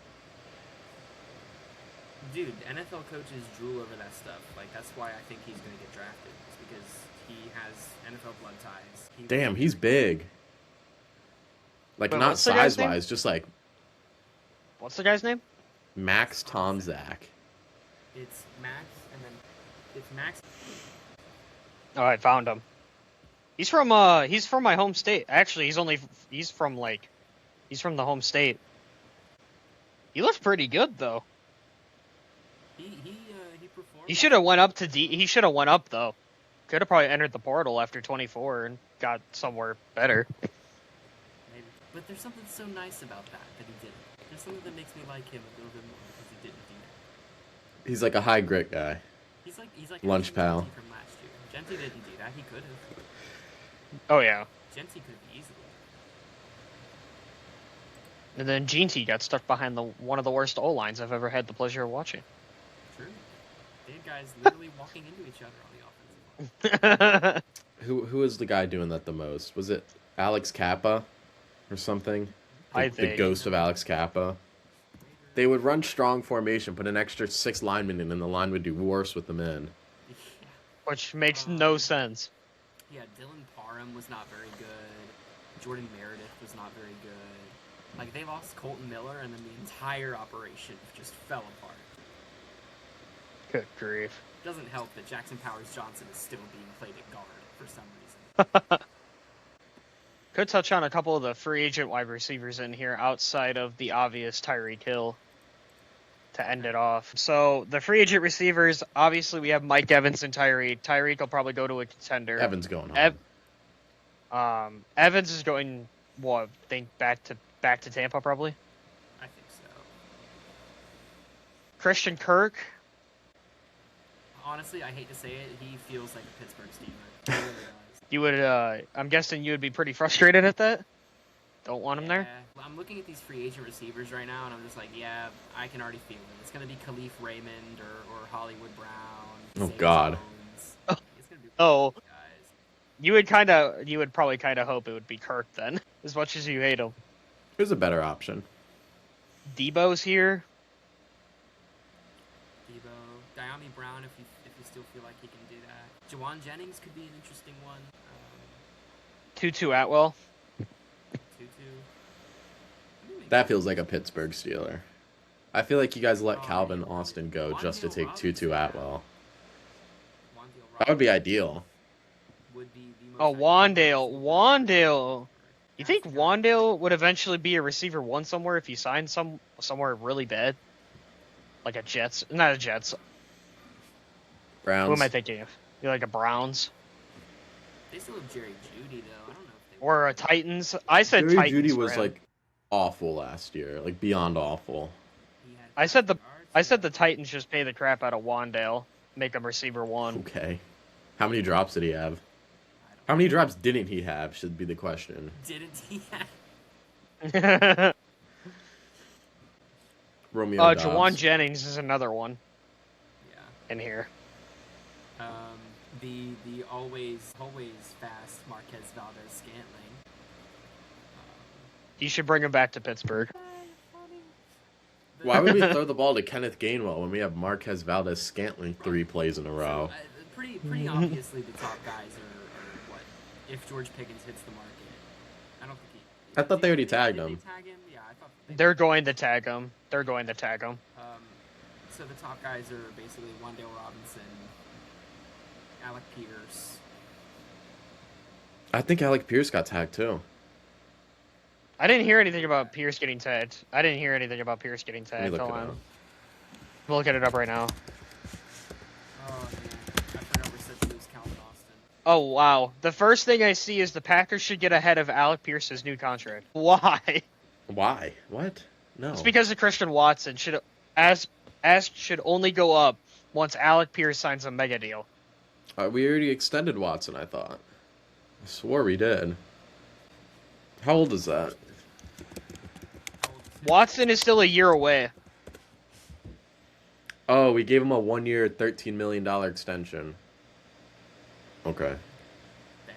Dude, NFL coaches drool over that stuff. Like that's why I think he's gonna get drafted. It's because he has NFL blood ties. Damn, he's big. Like, Wait, not what's the guy's name? size-wise, just like What's the guy's name? Max Tom Zach. It's Max, and then it's Max. Oh, I found him. He's from my home state. Actually, he's from the home state. He looks pretty good though. He performed. He should have went up he should have went up though. Could have probably entered the portal after 24 and got somewhere better. Maybe. But there's something so nice about that he didn't. There's something that makes me like him a little bit more because he didn't do that. He's like a high grit guy. He's like Lunch pal. Genty from last year. Genty didn't do that. He could have. Oh yeah. Genty could have easily. And then Gene got stuck behind one of the worst O lines I've ever had the pleasure of watching. True. They had guys literally walking into each other on the offensive line. Who is the guy doing that the most? Was it Alex Kappa or something? I The think. ghost of Alex Kappa. They would run strong formation, put an extra 6 linemen in, and the line would do worse with them in. Yeah. Which makes no sense. Yeah, Dylan Parham was not very good. Jordan Meredith was not very good. Like, they lost Colton Miller, and then the entire operation just fell apart. Good grief. Doesn't help that Jackson Powers Johnson is still being played at guard for some reason. Could touch on a couple of the free agent wide receivers in here outside of the obvious Tyreek Hill to end it off. So the free agent receivers, obviously we have Mike Evans and Tyreek. Tyreek will probably go to a contender. Evans going home. Evans is going, what, think back to Tampa probably? I think so. Christian Kirk. Honestly, I hate to say it, he feels like a Pittsburgh Steeler. He really does. You would, I'm guessing you would be pretty frustrated at that? Don't want him there? I'm looking at these free agent receivers right now, and I'm just like, yeah, I can already feel it. It's going to be Khalif Raymond or Hollywood Brown. Oh, Zay God. Jones. It's gonna be Oh. guys. You would probably kind of hope it would be Kirk then, as much as you hate him. Here's a better option. Debo's here. Debo. Diami Brown, if you still feel like he can do that. Jawan Jennings could be an interesting one. Tutu Atwell. Tutu. That feels like a Pittsburgh Steeler. I feel like you guys let Calvin Austin go just to take Tutu Atwell. That would be ideal. Would be the most Oh, Wandale. You think Wandale would eventually be a receiver one somewhere if he signed somewhere really bad? Like a Jets? Not a Jets. Browns. Who am I thinking of? You like a Browns? They still have Jerry Jeudy, though. I don't know if they Or a Titans? I said Jerry Titans. Jeudy for was him. like awful last year, like beyond awful. he had I said the yards. I said the Titans just pay the crap out of Wandale, make him receiver one. Okay. How many drops did he have? I don't How many drops didn't he have? Should be the question. Didn't he have? Romeo Dobbs. Jawan Jennings is another one Yeah. in here. The always fast Marquez Valdez Scantling. You should bring him back to Pittsburgh. Why would we throw the ball to Kenneth Gainwell when we have Marquez Valdez Scantling 3 plays in a row? Pretty obviously the top guys are what if George Pickens hits the market. I don't think he. I thought they already did tagged they him. tag him? Yeah, I thought they They're going to tag him. So the top guys are basically Wandale Robinson, Alec Pierce. I think Alec Pierce got tagged too. I didn't hear anything about Pierce getting tagged. Let me Hold look it on. up. I'm looking it up right now. Oh man, I forgot we're such loose Calvin Austin. Oh, wow. The first thing I see is the Packers should get ahead of Alec Pierce's new contract. Why? Why? What? No. It's because of Christian Watson should only go up once Alec Pierce signs a mega deal. We already extended Watson, I thought. I swore we did. How old is that? How old is he? Watson is still a year away. Oh, we gave him a 1-year, $13 million extension. Okay. Dang.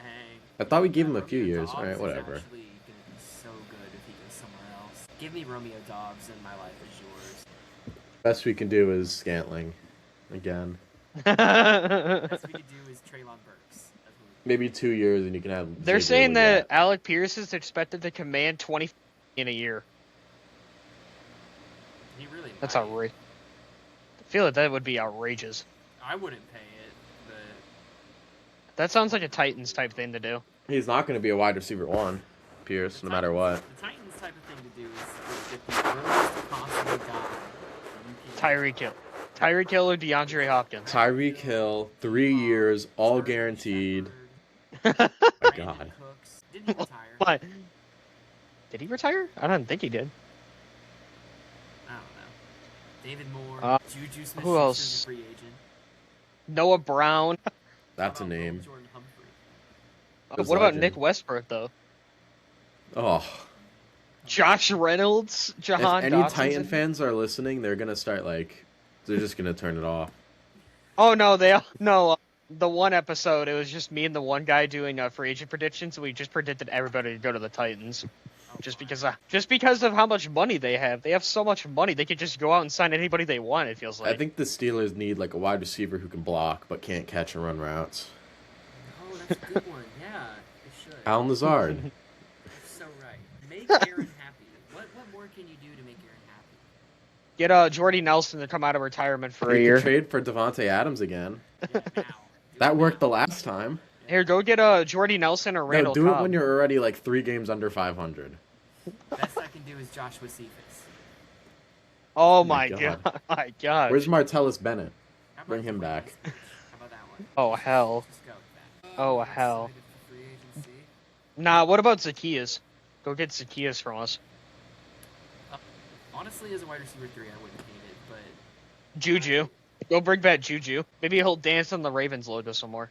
I thought we gave him a Romeo few years. Doubs Alright, is whatever. actually gonna be so good if he goes somewhere else. Give me Romeo Doubs and my life is yours. Best we can do is Scantling. Again. Best we could do is Treylon Burks. That's what Maybe 2 years and you can have... They're Xavier saying that Legette. Alec Pierce is expected to command 20 in a year. he really That's might. outrageous. I feel like that would be outrageous. I wouldn't pay it, but That sounds like a Titans type thing to do. He's not going to be a wide receiver 1, Pierce, no matter what. The Titans type of thing to do is get the earliest possible guy. you can- Tyreek Hill. Tyreek Hill or DeAndre Hopkins. Tyreek Hill, 3 years, all Sterling guaranteed. Shepard, My Brandon God. Cooks. Didn't he retire? What? Did he retire? I don't think he did. I don't know. David Moore, Juju who Smith-Schuster's else? a free agent. Noah Brown. That's a How about name. Jordan Humphrey? Who's What about legend? Nick Westbrook, though? Oh. Josh Reynolds? Jahan If any Dotson's Titan in- fans are listening, they're going to start, like... They're just going to turn it off. Oh, no, the one episode, it was just me and the one guy doing free agent predictions, and we just predicted everybody to go to the Titans. Oh just because of how much money they have. They have so much money, they could just go out and sign anybody they want. It feels like. I think the Steelers need like a wide receiver who can block but can't catch and run routes. Oh, that's a good one. Yeah, it should. Alan Lazard. That's so right. Make Aaron happy. What more can you do to make Aaron happy? Get Jordy Nelson to come out of retirement for a You year. could trade for Devontae Adams again. Yeah, now. That worked the last time. Here, go get Jordy Nelson or Randall No, do Cobb. it when you're already like 3 games under 500. Best I can do is Joshua Cephas. Oh my my God. god. My god. Where's Martellus Bennett? How about Bring him the back. Ravens coach? How about that one? Oh hell. Just go with that. Oh I'm hell. excited for free agency. Nah, what about Zacchaeus? Go get Zacchaeus from us. Honestly, as a wide receiver 3, I wouldn't hate it, but Juju. Go bring back Juju. Maybe he'll dance on the Ravens logo some more.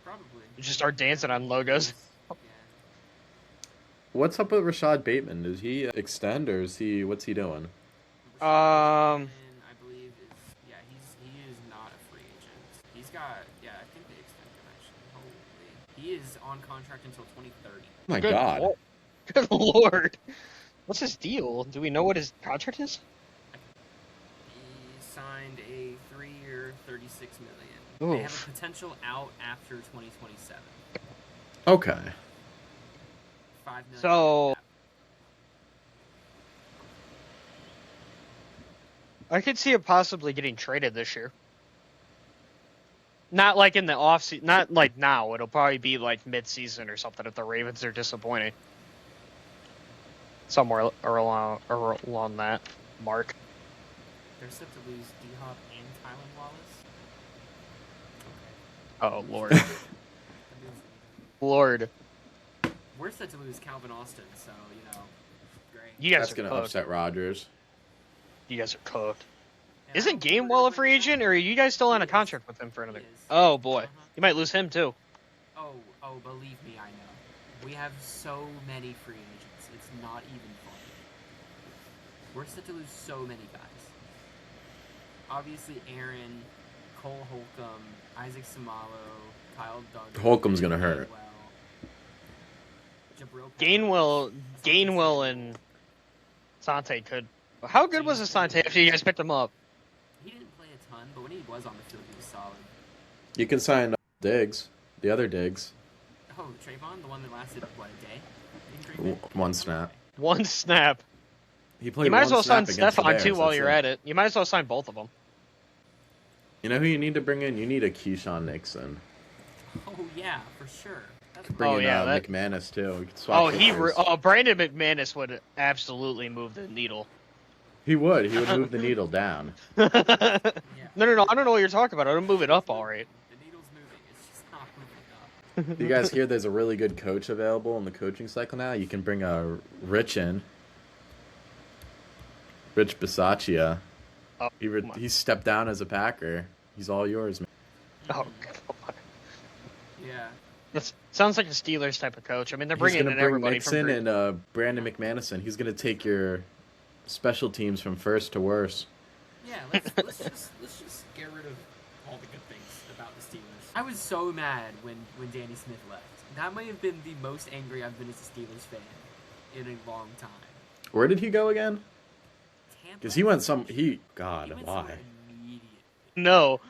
probably. Just start dancing on logos. Yeah. What's up with Rashad Bateman? Does he extend or what's he doing? I believe he is not a free agent. He's got I think they extended him actually. Holy, he is on contract until 2030. Oh my Good God. lord. Good lord. What's his deal? Do we know what his contract is? He signed a 3-year, $36 million. They have Oof. a potential out after 2027. Okay. 5 million. So I could see it possibly getting traded this year. Not like in the offseason, not like now. It'll probably be like mid-season or something if the Ravens are disappointing. Somewhere along that mark. They're set to lose D-Hop and Tylen Wallace. Oh, Lord. Okay. Lord. We're set to lose Calvin Austin, so great. You guys That's are going to cooked. upset Rodgers. You guys are cooked. And I Isn't don't think we're Gainwell gonna a free bring him agent, back. or are you guys still on a He is. contract with him for another? He is. Oh, boy. Uh-huh. You might lose him, too. Oh, believe me, I know. We have so many free agents. It's not even funny. We're set to lose so many guys. Obviously, Aaron, Cole Holcomb, Isaac Samalo, Kyle Duggan. Holcomb's gonna hurt. Gainwell and Sante could. How good was Asante after you guys picked him up? He didn't play a ton, but when he was on the field, he was solid. You can sign Diggs. The other Diggs. Oh, Trayvon, the one that lasted, what, a day? In Green Bay? One snap. One snap. He played You might one as well sign snap against the Stefan, too, Bears, while that's you're it. at it. You might as well sign both of them. You know who you need to bring in? You need a Keyshawn Nixon. Oh, yeah, for sure. That's Bring Oh, in yeah, that- McManus, too. We could swap Oh, pitchers. Brandon McManus would absolutely move the needle. He would. He would move the needle down. No, I don't know what you're talking about. I'll move it up all right. The needle's moving. It's just not moving up. You guys hear there's a really good coach available in the coaching cycle now? You can bring Rich in. Rich Bisaccia. Oh, He stepped down as a Packer. He's all yours, man. Oh, God. Yeah. That sounds like a Steelers type of coach. I mean, they're He's bringing gonna in bring everybody Nixon from. and Brandon McManus. He's gonna take your special teams from first to worst. Yeah, let's just get rid of all the good things about the Steelers. I was so mad when Danny Smith left. That might have been the most angry I've been as a Steelers fan in a long time. Where did he go again? Tampa. Because he went God, He went why? somewhere immediately. No.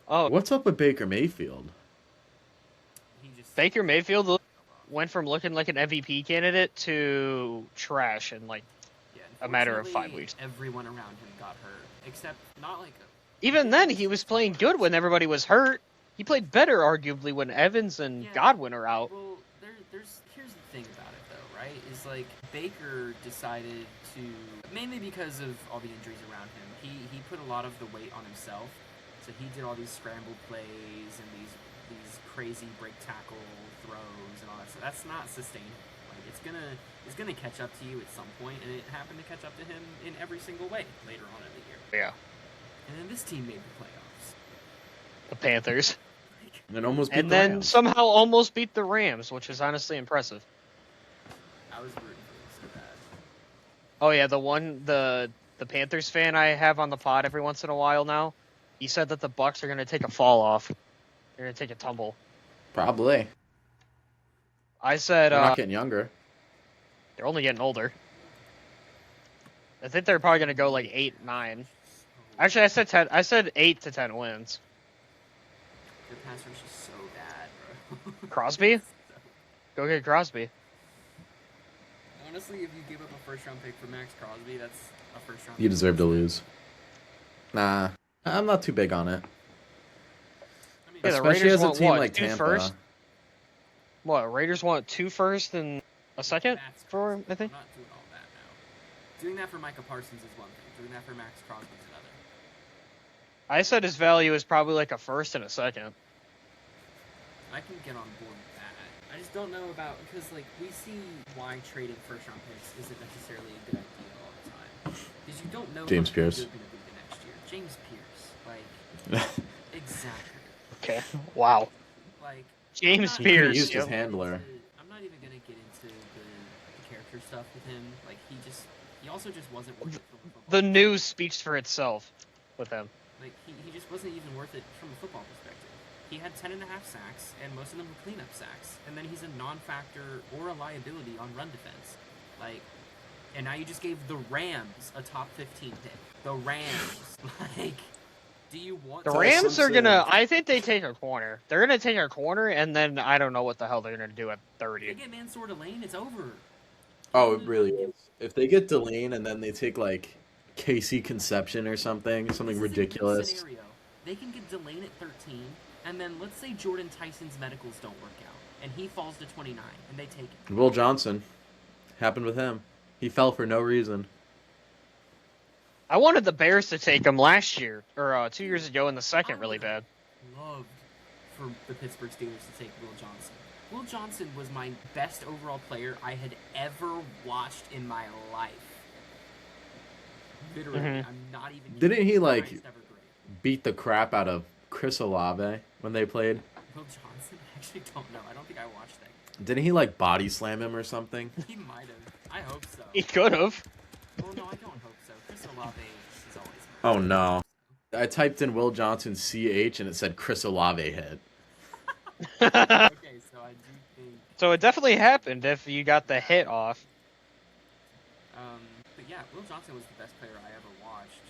Oh, What's up with Baker Mayfield? He just Baker Mayfield went from looking like an MVP candidate to trash in like. Yeah, a matter of 5 unfortunately, weeks. Everyone around him got hurt, except not like. Even then, he was playing good when everybody was hurt. He played better, arguably, when Evans and Yeah. Godwin are out. Well, here's the thing about it though, right? Is like Baker decided to, mainly because of all the injuries around him, he put a lot of the weight on himself. So he did all these scrambled plays and these crazy break tackle throws and all that stuff. That's not sustainable. Like it's gonna catch up to you at some point, and it happened to catch up to him in every single way later on in the year. Yeah. And then this team made the playoffs. The Panthers. And almost beat And the then Rams. somehow almost beat the Rams, which is honestly impressive. I was rooting for them so bad. Oh yeah, the Panthers fan I have on the pod every once in a while now, he said that the Bucks are gonna take a fall off. They're gonna take a tumble. Probably. I said They're not getting younger. They're only getting older. I think they're probably gonna go like 8, 9. Actually, I said 10. I said 8 to 10 wins. Their pass rush is so bad, bro. Crosby? Go get Crosby. Honestly, if you give up a first-round pick for Max Crosby, that's a first-round. You deserve to lose. Nah, I'm not too big on it. I mean, Yeah, the Especially Raiders as a want team what, like 2 Tampa. first? What, Raiders want 2 first and a second that's for him, crazy. I think? I'm not doing all that now. Doing that for Micah Parsons is one thing. Doing that for Max Crosby is another. I said his value is probably like a first and a second. I can get on board with that. I just don't know about, because like we see why trading first-round picks isn't necessarily a good idea all the time. Because you don't know James what Pierce. you're going to be the next year. James Pierce, like exactly. Okay. Wow. Like James I'm not Pierce, even used his yep. handler. I'm not even gonna get into the character stuff with him. Like he also just wasn't worth it from a football. The news speaks for itself with him. Like he just wasn't even worth it from a football perspective. He had 10.5 sacks, and most of them were cleanup sacks. And then he's a non-factor or a liability on run defense. Like, and now you just gave the Rams a top 15 pick. The Rams, like. Do you want The to Rams are gonna. I think they take a corner. They're gonna take a corner, and then I don't know what the hell they're gonna do at They 30. get Mansour Delane, it's over. Oh, it really is. If they get Delane and then they take like Casey Conception or something This is a good ridiculous. scenario. They can get Delane at 13, and then let's say Jordan Tyson's medicals don't work out, and he falls to 29, and they take it. Will Johnson happened with him. He fell for no reason. I wanted the Bears to take him last year or 2 years ago in the second, really bad. Loved for the Pittsburgh Steelers to take Will Johnson. Will Johnson was my best overall player I had ever watched in my life. Literally, Mhm. I'm not even. Didn't he, like- Highest ever grade. Beat the crap out of Chris Olave when they played. Will Johnson? I actually don't know. I don't think I watched that. Didn't he like body slam him or something? He might have. I hope so. He could have. Well, no, I don't hope so. Chris Olave is always. Oh no. I typed in Will Johnson CH and it said Chris Olave hit. Okay, so I do think. So it definitely happened if you got the hit off. But yeah, Will Johnson was the best player I ever watched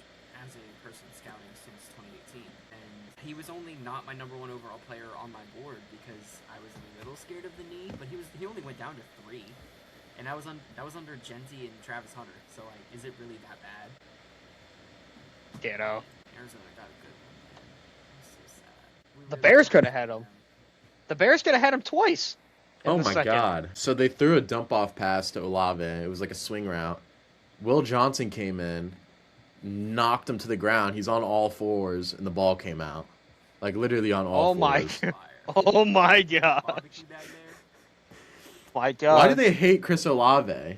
as a person scouting since 2018, and he was only not my #1 overall player on my board because I was a little scared of the knee. But he only went down to 3, and that was under Genty and Travis Hunter. So like, is it really that bad? Ditto. Arizona got a good one. Man. I'm so sad. We The really Bears wanted coulda had him. them. The Bears could have had him twice. in Oh the my second. god. So they threw a dump off pass to Olave. It was like a swing route. Will Johnson came in, knocked him to the ground. He's on all fours and the ball came out. Like literally on all Oh my fours. god. Fire. Oh my god. Barbecue back there. My god. Why do they hate Chris Olave?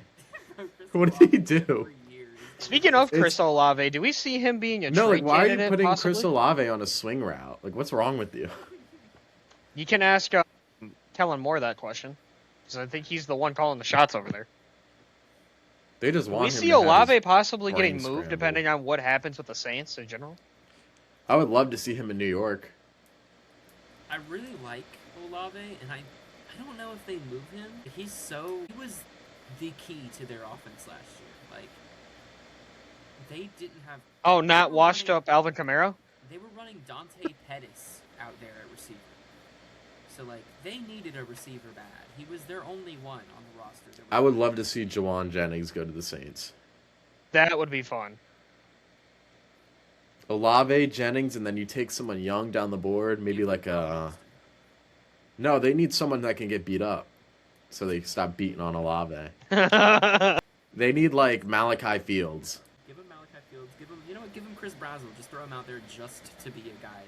Chris What did he Olave do? for years. Speaking of It's- Chris Olave, do we see him being a No, trade like why are you candidate, putting possibly? Chris Olave on a swing route? Like what's wrong with you? You can ask Kellen Moore that question, because I think he's the one calling the shots over there. They just Do want we him see to have Olave his- possibly brain getting moved scrambled. depending on what happens with the Saints in general? I would love to see him in New York. I really like Olave, and I don't know if they move him. He was the key to their offense last year. Like, they didn't have. Oh, they not were washed running- up Alvin Kamara? They were running Dante Pettis out there at receiver. So, like, they needed a receiver bad. He was their only one on the roster. that I was- would love to see Jawan Jennings go to the Saints. That would be fun. Olave, Jennings, and then you take someone young down the board, maybe like a... No, they need someone that can get beat up, so they stop beating on Olave. They need like Malachi Fields. Give him Malachi Fields. Give him, give him Chris Brazel. Just throw him out there just to be a guy.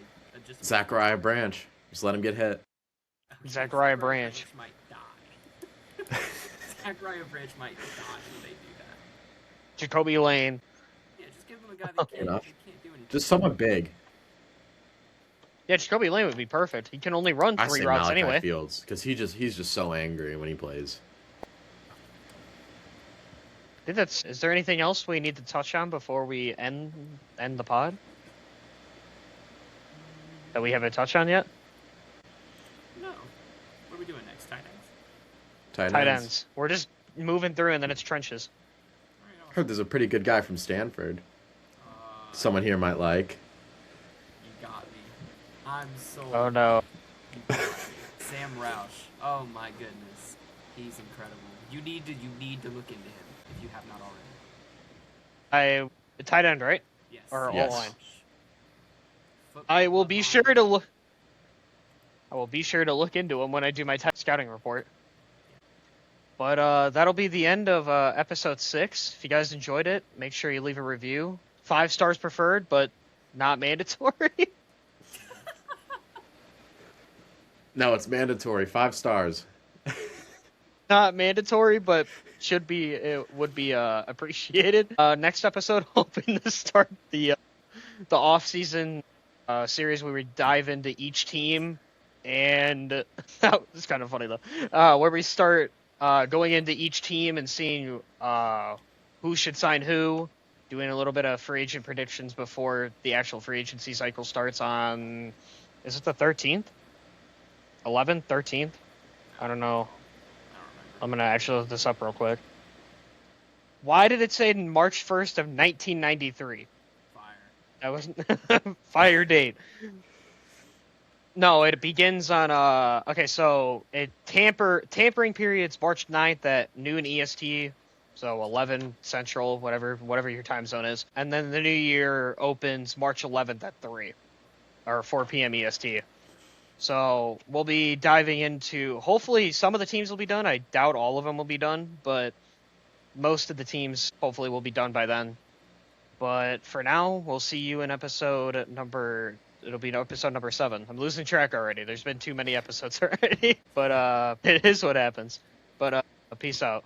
Just Zachariah Branch. Just let him get hit. Zachariah Branch. might die. Zachariah Branch might die if they do that. Jacoby Lane. Yeah, just give him a guy that can't do anything. Just someone big. Yeah, Jacoby Lane would be perfect. He can only run I 3 say routes Malachi anyway. Fields because he's just so angry when he plays. I think that's. Is there anything else we need to touch on before we end the pod that we haven't touched on yet? No. What are we doing next? Tight ends? Tight Tight ends. ends. We're just moving through, and then it's trenches. Alright, Heard there's a pretty good guy from Stanford. Someone here might like. You got me. I'm so. Oh no. Sam Roush. Oh my goodness. He's incredible. You need to look into him if you have not already. Tight end, right? Yes. Or Yes. O-line. Football I will be sure line. to look. I will be sure to look into him when I do my scouting report. But that'll be the end of episode 6. If you guys enjoyed it, make sure you leave a review. 5 stars preferred, but not mandatory. No, it's mandatory. 5 stars. Not mandatory, but would be appreciated. Next episode, hoping to start the off-season series where we dive into each team, and that was kind of funny though. Where we start going into each team and seeing who should sign who, doing a little bit of free agent predictions before the actual free agency cycle starts on. Is it the 13th? 11th, 13th? I don't know. I'm gonna actually look this up real quick. Why did it say March 1st of 1993? Fire. That wasn't fire date. No, it begins on okay, so tampering period's March 9th at noon EST, so 11 Central, whatever your time zone is. And then the new year opens March 11th at 3 or 4 p.m. EST. So we'll be diving into, hopefully some of the teams will be done. I doubt all of them will be done, but most of the teams hopefully will be done by then. But for now, we'll see you in episode number 7. I'm losing track already. There's been too many episodes already. But it is what happens. But peace out.